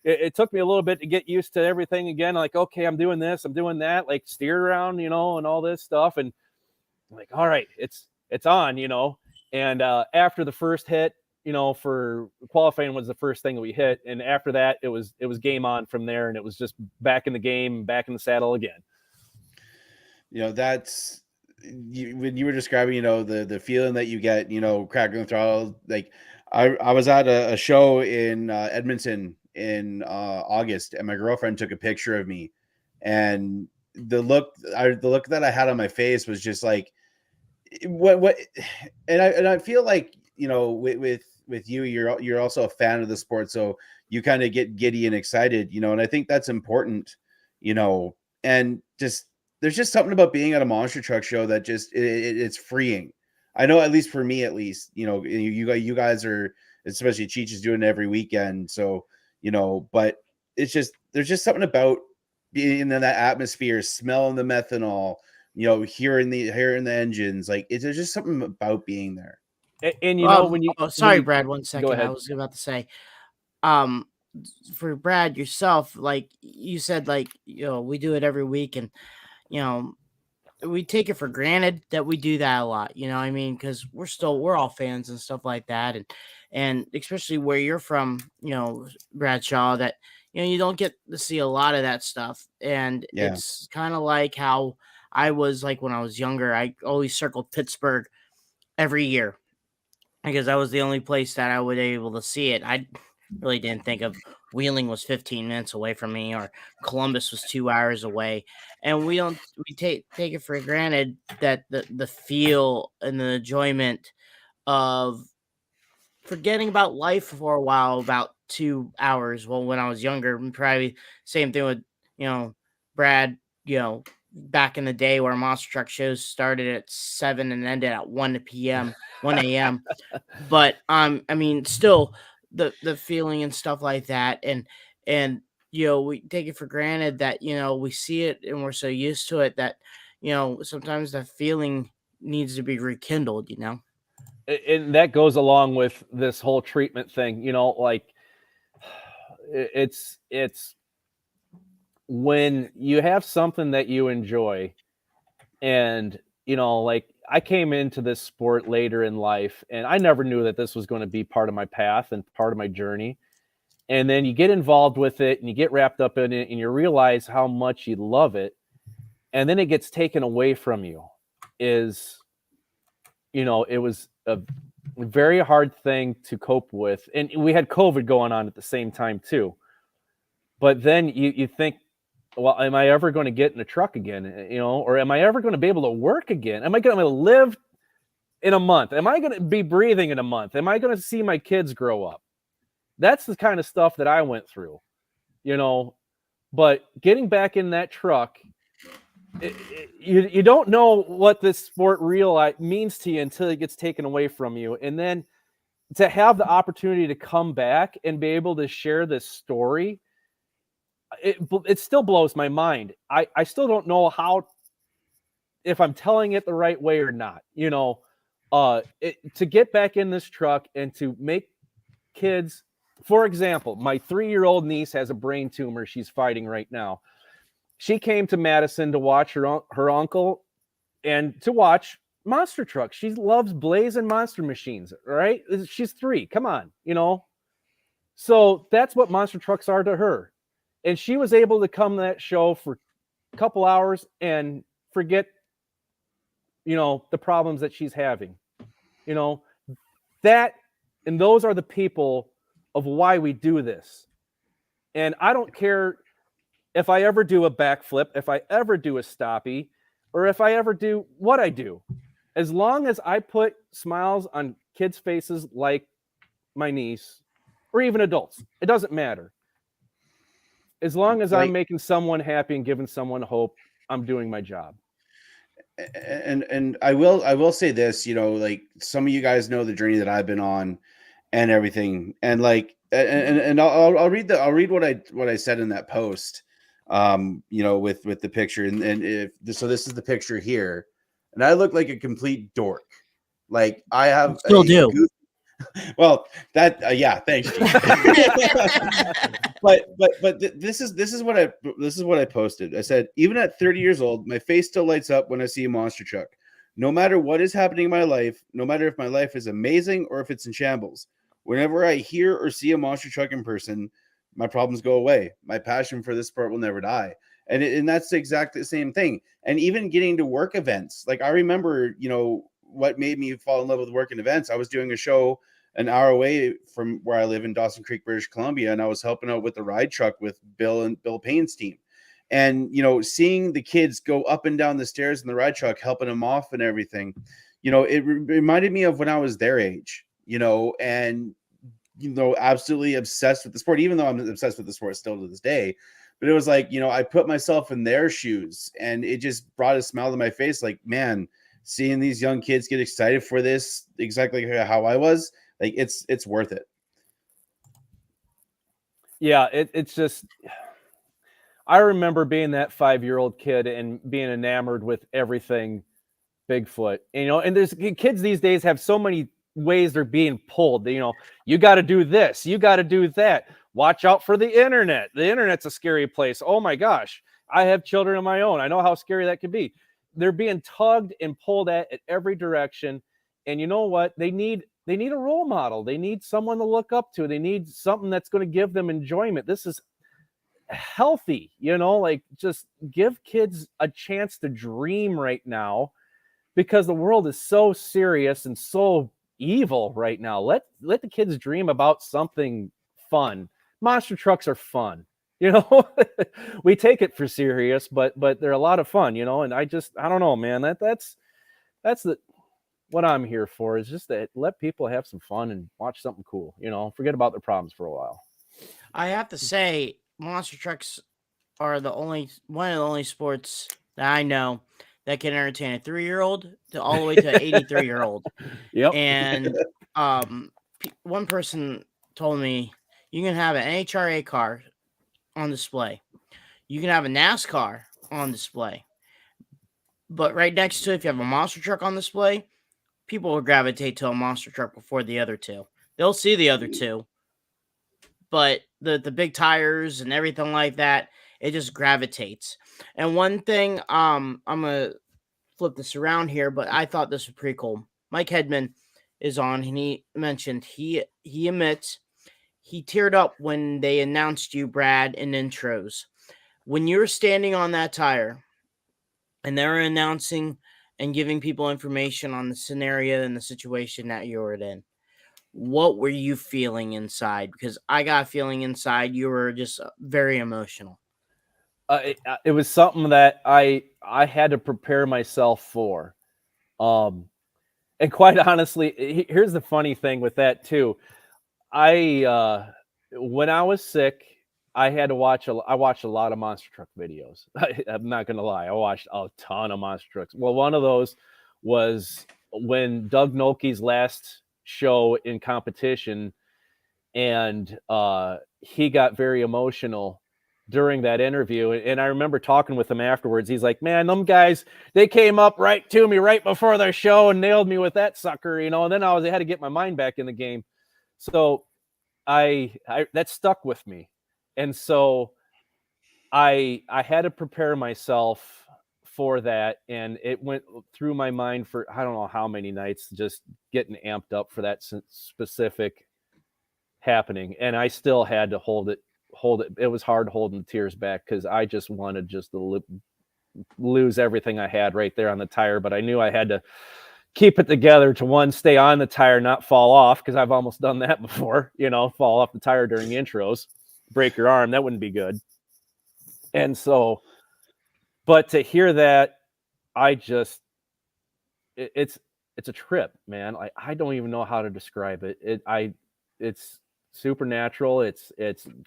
it took me a little bit to get used to everything again. Like, okay, I'm doing this, I'm doing that, like steer around, and all this stuff, and I'm like, all right, it's on, and after the first hit, for qualifying was the first thing that we hit, and after that, it was game on from there, and it was just back in the game, back in the saddle again. That's when you were describing, the feeling that you get, cracking the throttle. Like I was at a show in Edmonton in August, and my girlfriend took a picture of me, and the look that I had on my face was just like, what, and I feel like, with you, you're also a fan of the sport, so you kind of get giddy and excited, and I think that's important, and just there's just something about being at a monster truck show that just it's freeing. I know, at least for me, at least, you guys are, especially Cheech is doing it every weekend, so but it's just there's just something about being in that atmosphere, smelling the methanol, hearing the engines, like there's just something about being there. And when you sorry, Brad, 1 second. go ahead. I was about to say, for Brad yourself, like you said, like we do it every week, and we take it for granted that we do that a lot. I mean, because we're all fans and stuff like that, and especially where you're from, Bradshaw, that you don't get to see a lot of that stuff. And Yeah. it's kind of like how I was like when I was younger. I always circled Pittsburgh every year because that was the only place that I would be able to see it. I really didn't think of Wheeling was 15 minutes away from me, or Columbus was 2 hours away. And we take it for granted that the feel and the enjoyment of forgetting about life for a while, about 2 hours. Well, when I was younger, probably same thing with, Brad, back in the day where monster truck shows started at 7 and ended at 1 p.m., 1 a.m. But I mean, still the feeling and stuff like that, and we take it for granted that we see it and we're so used to it that sometimes the feeling needs to be rekindled. And that goes along with this whole treatment thing, like it's when you have something that you enjoy, and like I came into this sport later in life, and I never knew that this was going to be part of my path and part of my journey. And then you get involved with it and you get wrapped up in it and you realize how much you love it, and then it gets taken away from you. It was a very hard thing to cope with. And we had COVID going on at the same time too. But then you think, well, am I ever going to get in a truck again? Or am I ever going to be able to work again? Am I going to live in a month? Am I going to be breathing in a month? Am I going to see my kids grow up? That's the kind of stuff that I went through, but getting back in that truck, you don't know what this sport means to you until it gets taken away from you. And then to have the opportunity to come back and be able to share this story, it still blows my mind. I still don't know if I'm telling it the right way or not, to get back in this truck and to make kids, for example, my 3-year-old niece has a brain tumor she's fighting right now. She came to Madison to watch her uncle and to watch monster trucks. She loves blazing monster machines, right? She's 3. Come on, So that's what monster trucks are to her. And she was able to come to that show for a couple hours and forget, the problems that she's having. That, and those are the people of why we do this. And I don't care if I ever do a backflip, if I ever do a stoppie, or if I ever do what I do, as long as I put smiles on kids' faces like my niece, or even adults, it doesn't matter. As long as I'm making someone happy and giving someone hope, I'm doing my job. And I will say this, like some of you guys know the journey that I've been on and everything, and like and I'll read what I said in that post, with the picture, and so this is the picture here, and I look like a complete dork, like I have still do. Well, that yeah, thanks. but this is what I posted. I said, even at 30 years old, my face still lights up when I see a monster truck. No matter what is happening in my life, no matter if my life is amazing or if it's in shambles, whenever I hear or see a monster truck in person, my problems go away. My passion for this sport will never die. And that's exactly the same thing. And even getting to work events, like I remember, what made me fall in love with working events. I was doing a show an hour away from where I live in Dawson Creek, British Columbia, and I was helping out with the ride truck with Bill Payne's team. And, seeing the kids go up and down the stairs in the ride truck, helping them off and everything, it reminded me of when I was their age, and, absolutely obsessed with the sport, even though I'm obsessed with the sport still to this day. But it was like, I put myself in their shoes, and it just brought a smile to my face. Like, man, seeing these young kids get excited for this, exactly how I was, like, it's worth it. Yeah, it's just, I remember being that 5-year-old kid and being enamored with everything Bigfoot, and there's kids these days have so many ways they're being pulled. You got to do this, you got to do that. Watch out for the internet. The internet's a scary place. Oh my gosh, I have children of my own. I know how scary that could be. They're being tugged and pulled at every direction. And you know what? They need a role model. They need someone to look up to. They need something that's going to give them enjoyment. This is healthy, like just give kids a chance to dream right now, because the world is so serious and so evil right now. Let the kids dream about something fun. Monster trucks are fun. We take it for serious, but they're a lot of fun, and I don't know, man, that's what I'm here for, is just to let people have some fun and watch something cool, forget about their problems for a while. I have to say, monster trucks are one of the only sports that I know that can entertain a 3-year-old to all the way to 83-year-old. Yep. And one person told me you can have an NHRA car on display, you can have a NASCAR on display, but right next to it, if you have a monster truck on display, people will gravitate to a monster truck before the other two. They'll see the other two, but the big tires and everything like that, it just gravitates. And one thing, I'm gonna flip this around here, but I thought this was pretty cool. Mike Hedman is on, and he mentioned he admits he teared up when they announced you, Brad, in intros. When you're standing on that tire and they're announcing and giving people information on the scenario and the situation that you were in, what were you feeling inside? Because I got a feeling inside you were just very emotional. It was something that I had to prepare myself for. And quite honestly, here's the funny thing with that too. When I was sick, I watched a lot of monster truck videos. I'm not going to lie. I watched a ton of monster trucks. Well, one of those was when Doug Noelke's last show in competition, and he got very emotional during that interview. And I remember talking with him afterwards. He's like, man, them guys, they came up right to me right before their show and nailed me with that sucker, and then I had to get my mind back in the game. So I that stuck with me. And so I had to prepare myself for that. And it went through my mind for, I don't know how many nights, just getting amped up for that specific happening. And I still had to hold it. It was hard holding the tears back, because I just wanted to lose everything I had right there on the tire. But I knew I had to keep it together to stay on the tire, not fall off, because I've almost done that before, fall off the tire during the intros, break your arm. That wouldn't be good. And so, but to hear that, it's a trip, man. I don't even know how to describe it. It's supernatural. It's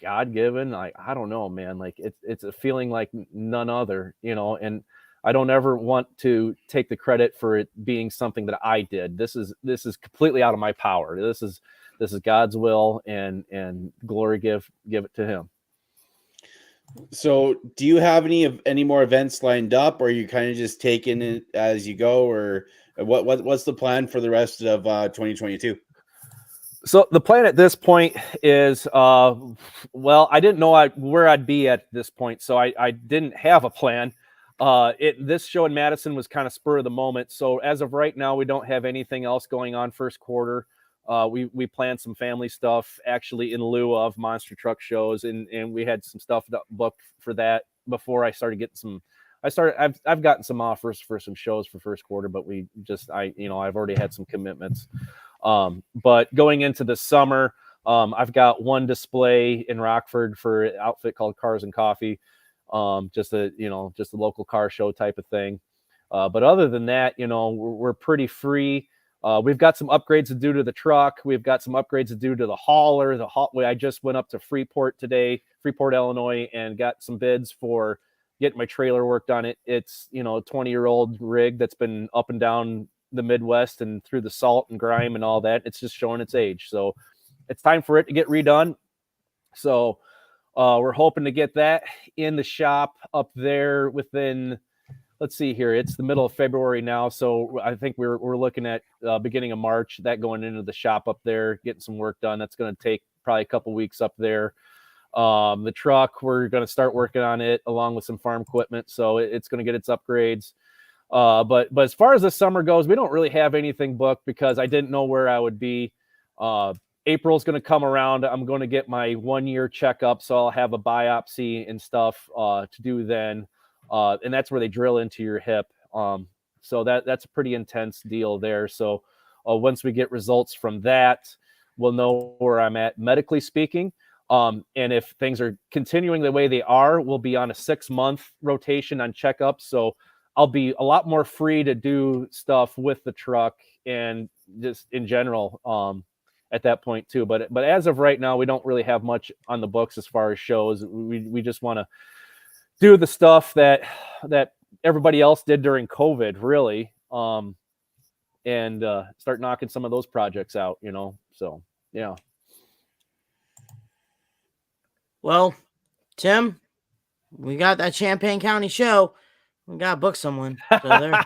God-given. I don't know, man. Like it's a feeling like none other, and I don't ever want to take the credit for it being something that I did. This is completely out of my power. This is God's will, and glory give it to him. So do you have any more events lined up, or are you kind of just taking it as you go, or what's the plan for the rest of 2022? So the plan at this point is, well, I didn't know where I'd be at this point, so I didn't have a plan. This show in Madison was kind of spur of the moment. So as of right now, we don't have anything else going on first quarter. We planned some family stuff actually in lieu of monster truck shows, and we had some stuff booked for that before I started getting I've gotten some offers for some shows for first quarter, but I've already had some commitments. But going into the summer, I've got one display in Rockford for an outfit called Cars and Coffee. Just a local car show type of thing. But other than that, we're pretty free. We've got some upgrades to do to the truck. We've got some upgrades to do to the hauler. I just went up to Freeport, Illinois, and got some bids for getting my trailer worked on it. It's, a 20-year-old rig that's been up and down the Midwest and through the salt and grime and all that. It's just showing its age. So it's time for it to get redone. So we're hoping to get that in the shop up there within, let's see here, it's the middle of February now. So I think we're looking at beginning of March, that going into the shop up there, getting some work done. That's going to take probably a couple weeks up there. The truck, we're going to start working on it along with some farm equipment. So it's going to get its upgrades. But as far as the summer goes, we don't really have anything booked because I didn't know where I would be. April's going to come around. I'm going to get my 1-year checkup, so I'll have a biopsy and stuff to do then, and that's where they drill into your hip. So that's a pretty intense deal there. So once we get results from that, we'll know where I'm at medically speaking. And if things are continuing the way they are, we'll be on a 6-month rotation on checkups. So I'll be a lot more free to do stuff with the truck and just in general at that point too. But as of right now, we don't really have much on the books as far as shows. We just want to do the stuff that everybody else did during COVID, really, and start knocking some of those projects out, So, yeah. Well, Tim, we got that Champaign County show. We got to book someone. So there.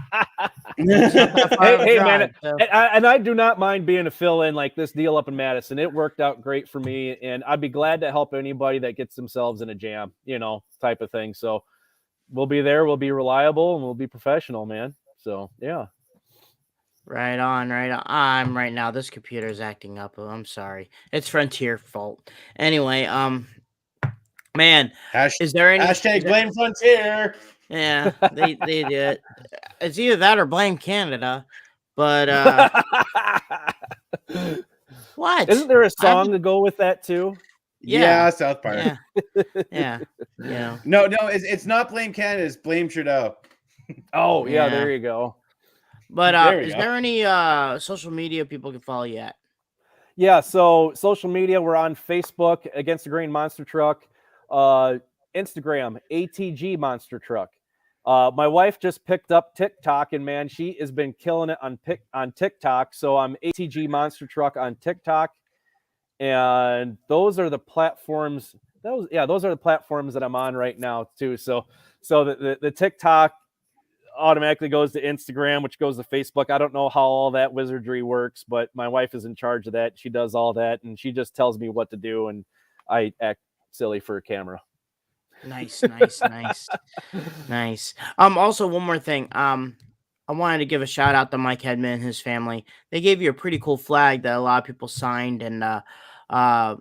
Hey, man, and I do not mind being a fill-in like this deal up in Madison. It worked out great for me, and I'd be glad to help anybody that gets themselves in a jam, type of thing. So we'll be there, we'll be reliable, and we'll be professional, man. So, yeah. Right on. I'm right now. This computer is acting up. I'm sorry. It's Frontier fault. Anyway, man, is there any blame Frontier? Yeah, they did it. It's either that or blame Canada. But what? Isn't there a song to go with that too? Yeah, South Park. Yeah. No, it's not blame Canada. It's blame Trudeau. Oh yeah, there you go. But is there any social media people can follow you at? Yeah, so social media, we're on Facebook, Against the Grain Monster Truck, Instagram, ATG Monster Truck. My wife just picked up TikTok, and man, she has been killing it on TikTok. So I'm ATG Monster Truck on TikTok, and those are the platforms. Those are the platforms that I'm on right now too. So the TikTok automatically goes to Instagram, which goes to Facebook. I don't know how all that wizardry works, but my wife is in charge of that. She does all that, and she just tells me what to do, and I act silly for a camera. Nice. Also, one more thing. I wanted to give a shout out to Mike Hedman and his family. They gave you a pretty cool flag that a lot of people signed, and I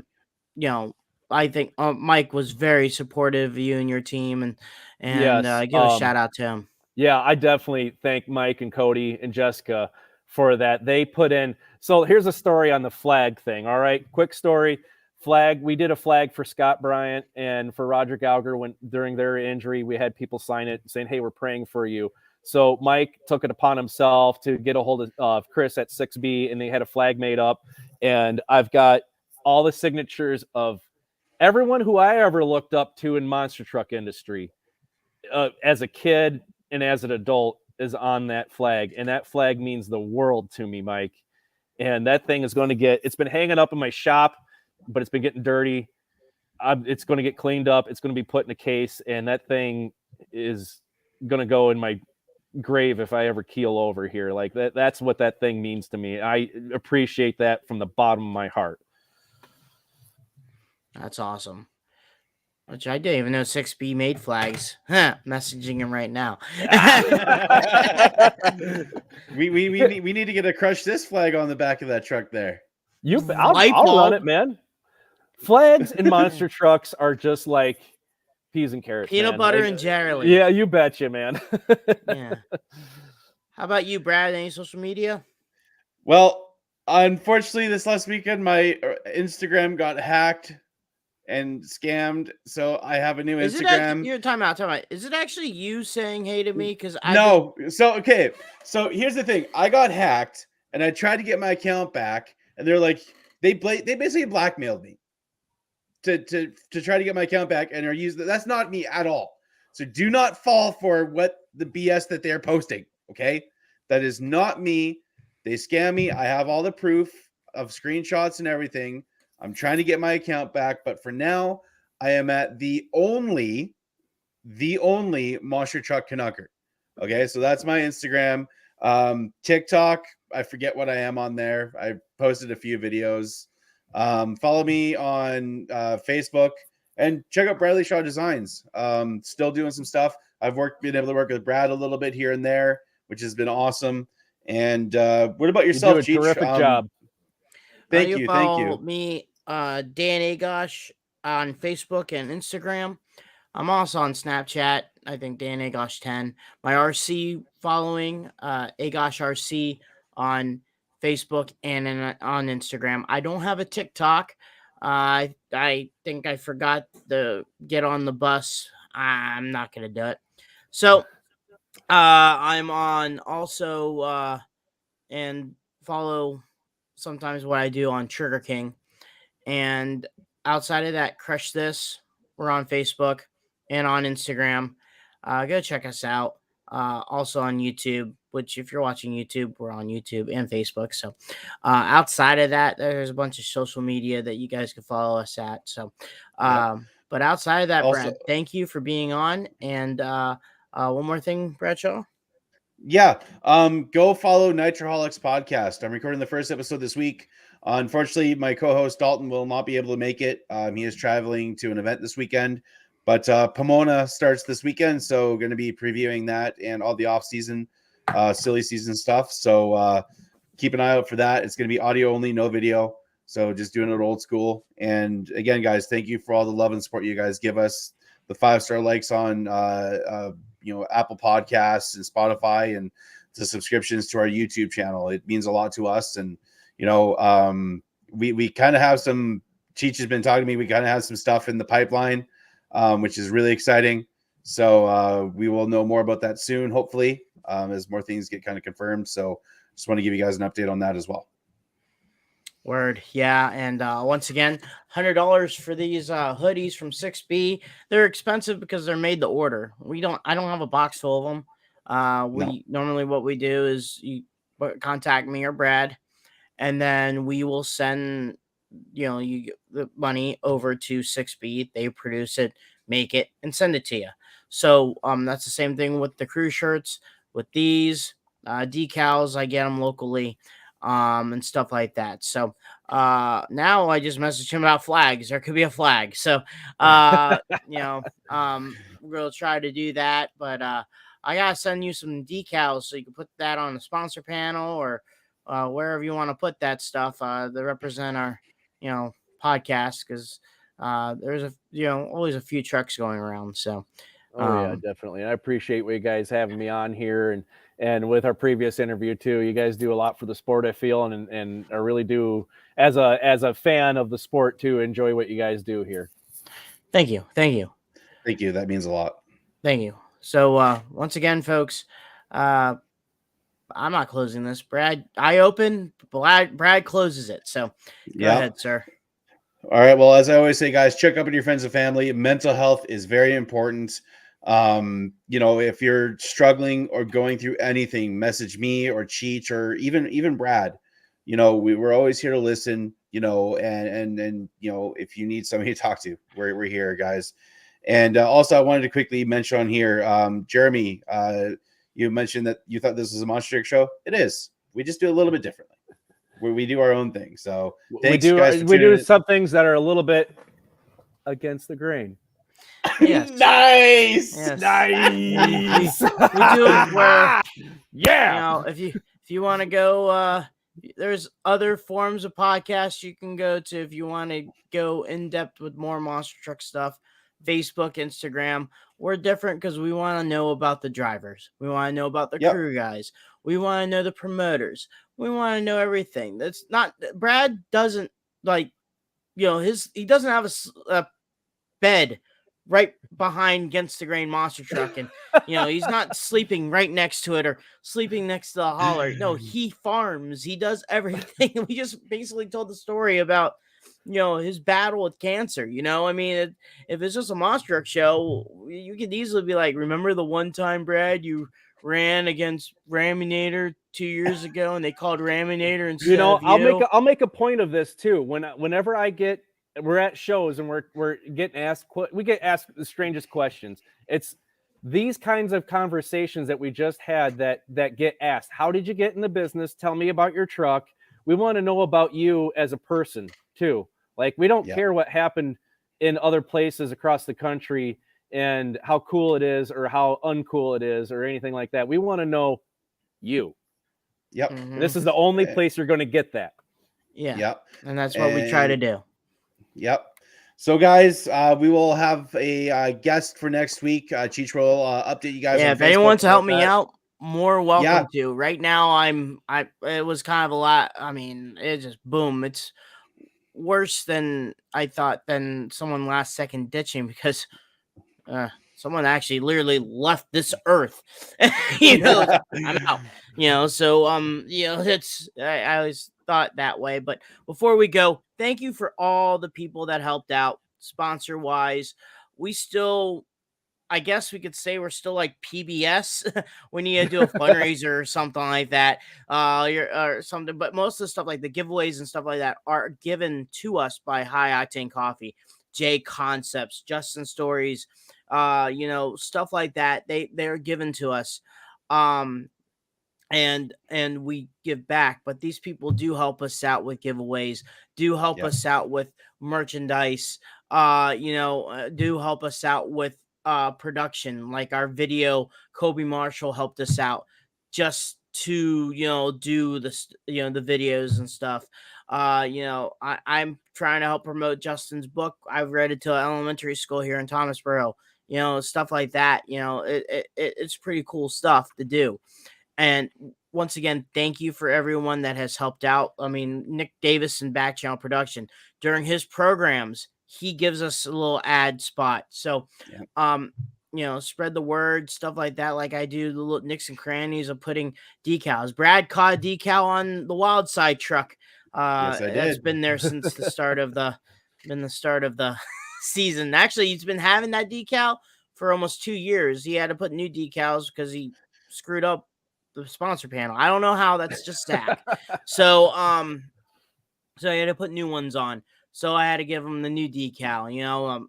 think Mike was very supportive of you and your team, and yes, give a shout out to him. Yeah, I definitely thank Mike and Cody and Jessica for that. They put in. So here's a story on the flag thing. All right, quick story. Flag. We did a flag for Scott Bryant and for Roger Gallagher during their injury. We had people sign it saying, "Hey, we're praying for you." So Mike took it upon himself to get a hold of Chris at 6B, and they had a flag made up. And I've got all the signatures of everyone who I ever looked up to in monster truck industry as a kid and as an adult is on that flag. And that flag means the world to me, Mike. And that thing is going to it's been hanging up in my shop, but it's been getting dirty. It's going to get cleaned up. It's going to be put in a case, and that thing is going to go in my grave if I ever keel over here. Like that's what that thing means to me. I appreciate that from the bottom of my heart. That's awesome. Which I didn't even know 6B made flags. Messaging him right now. we need to get a Crush This flag on the back of that truck there. I'll run it, man. Flags and monster trucks are just like peas and carrots. Peanut butter and jelly. Yeah, you betcha, man. Yeah. How about you, Brad? Any social media? Well, unfortunately, this last weekend, my Instagram got hacked and scammed, so I have a new Instagram. You're time out. Is it actually you saying hey to me? Because So here's the thing. I got hacked, and I tried to get my account back, and they're like, they basically blackmailed me to try to get my account back, and are using that's not me at all. So do not fall for what the BS that they're posting. Okay, that is not me. They scam me. I have all the proof of screenshots and everything. I'm trying to get my account back, but for now, I am at the only Monster Truck Canucker. Okay, so that's my Instagram. TikTok, I forget what I am on there. I posted a few videos. Follow me on Facebook and check out Bradley Shaw Designs. Still doing some stuff. I've been able to work with Brad a little bit here and there, which has been awesome. And what about yourself, You do a terrific job. Thank You you. Thank follow you. me, Dan Agosh, on Facebook and Instagram. I'm also on Snapchat. I think Dan Agosh 10. My RC following, Agosh RC on Facebook and on Instagram. I don't have a TikTok. I think I forgot to get on the bus. I'm not gonna do it. So I'm on also and follow sometimes what I do on Trigger King. And outside of that, Crush This. We're on Facebook and on Instagram. Go check us out. Also on YouTube, which if you're watching YouTube, we're on YouTube and Facebook. So outside of that, there's a bunch of social media that you guys can follow us at. So, but outside of that, Also, Brad, thank you for being on. And one more thing, Bradshaw. yeah, go follow Nitroholics podcast. I'm recording the first episode this week. Unfortunately, my co-host Dalton will not be able to make it. He is traveling to an event this weekend, but Pomona starts this weekend, so going to be previewing that and all the off-season, silly season stuff. So keep an eye out for that. It's going to be audio only, no video. So just doing it old school. And again, guys, thank you for all the love and support you guys give us. The 5-star likes on Apple Podcasts and Spotify, and the subscriptions to our YouTube channel. It means a lot to us. And we kind of have some. Cheech has been talking to me. We kind of have some stuff in the pipeline, which is really exciting. So we will know more about that soon, hopefully, as more things get kind of confirmed. So just want to give you guys an update on that as well. Word, yeah, and once again, $100 for these hoodies from 6B. They're expensive because they're made to order. I don't have a box full of them. Normally what we do is you contact me or Brad, and then we will send you get the money over to 6B. They produce it, make it, and send it to you. So that's the same thing with the crew shirts. With these decals, I get them locally. And stuff like that. So now I just messaged him about flags. There could be a flag. So we're gonna try to do that. But I gotta send you some decals so you can put that on the sponsor panel or wherever you want to put that stuff that represent our podcast, because there's always a few trucks going around. So yeah, definitely. And I appreciate you guys having me on here, and with our previous interview too. You guys do a lot for the sport, I feel, and I really do, as a fan of the sport too, enjoy what you guys do here. Thank you. That means a lot. Thank you. So once again, folks, I'm not closing this. Brad, I open. Brad closes it. So go ahead, sir. All right. Well, as I always say, guys, check up on your friends and family. Mental health is very important. If you're struggling or going through anything, message me or Cheech or even Brad. We're always here to listen, and if you need somebody to talk to, we're here, guys. And also I wanted to quickly mention on here, Jeremy, you mentioned that you thought this was a Monster Truck show. It is. We just do a little bit differently. We do our own thing. So thanks, guys. We do some things that are a little bit against the grain. Yes. Nice. We do it where, if you want to go, there's other forms of podcasts you can go to if you want to go in depth with more Monster Truck stuff. Facebook, Instagram. We're different because we want to know about the drivers. We want to know about the crew guys. We want to know the promoters. We want to know everything. That's not Brad doesn't he doesn't have a bed right behind against the grain Monster Truck, and he's not sleeping right next to it or sleeping next to the hauler. No, he farms. He does everything. We just basically told the story about his battle with cancer. I mean, if it's just a Monster Truck show, you could easily be like, remember the one time, Brad, you ran against Raminator 2 years ago and they called Raminator instead of you? I'll make a point of this too. Whenever we're at shows and we're getting asked, we get asked the strangest questions. It's these kinds of conversations that we just had that get asked. How did you get in the business? Tell me about your truck. We want to know about you as a person too. Like, we don't care what happened in other places across the country and how cool it is or how uncool it is or anything like that. We want to know you. Yep. Mm-hmm. This is the only place you're going to get that. Yeah. Yep. And that's what we try to do. Yep. So, guys, we will have a guest for next week. Cheech will update you guys Yeah, on if Facebook anyone wants to help about me that. out, more welcome Yeah. to. Right now, it was kind of a lot. I mean, it just boom. It's worse than I thought. Than someone last second ditching because someone actually literally left this earth. It's like, I'm out. So it's I always thought that way. But before we go, thank you for all the people that helped out sponsor wise. We still, I guess we could say we're still like PBS when you do a fundraiser or something like that, or something. But most of the stuff like the giveaways and stuff like that are given to us by High Octane Coffee, J Concepts, Justin Stories, stuff like that. They're given to us. Um, and we give back, but these people do help us out with giveaways, do help us out with merchandise, do help us out with production. Like our video, Kobe Marshall helped us out just to do the videos and stuff. I'm trying to help promote Justin's book. I've read it to elementary school here in Thomasboro, stuff like that. It's pretty cool stuff to do. And once again, thank you for everyone that has helped out. I mean, Nick Davis in Back Channel Production, during his programs, he gives us a little ad spot. So, spread the word, stuff like that. Like I do the little nicks and crannies of putting decals. Brad caught a decal on the Wild Side truck. Yes, I That's did. been there since the start of the season. Actually, he's been having that decal for almost 2 years. He had to put new decals because he screwed up the sponsor panel. I don't know how. That's just Zach. So I had to put new ones on. So I had to give him the new decal.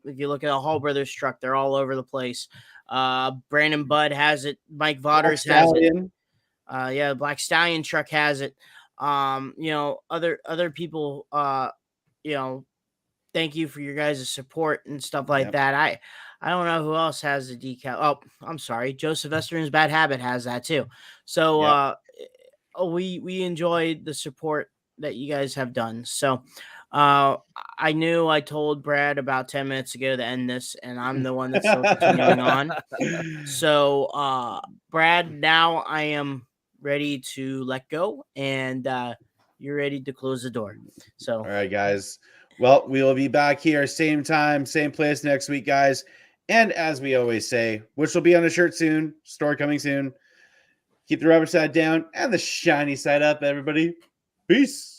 If you look at a Hall Brothers truck, they're all over the place. Brandon Budd has it. Mike Vaughters has it. Black Stallion truck has it. Other people, thank you for your guys' support and stuff like that. I don't know who else has the decal. Oh, I'm sorry. Joe Sylvester's Bad Habit has that too. So we enjoyed the support that you guys have done. So I knew I told Brad about 10 minutes ago to end this, and I'm the one that's still continuing on. So Brad, now I am ready to let go, and you're ready to close the door. So all right, guys. Well, we will be back here, same time, same place next week, guys. And as we always say, which will be on a shirt soon, store coming soon. Keep the rubber side down and the shiny side up, everybody. Peace.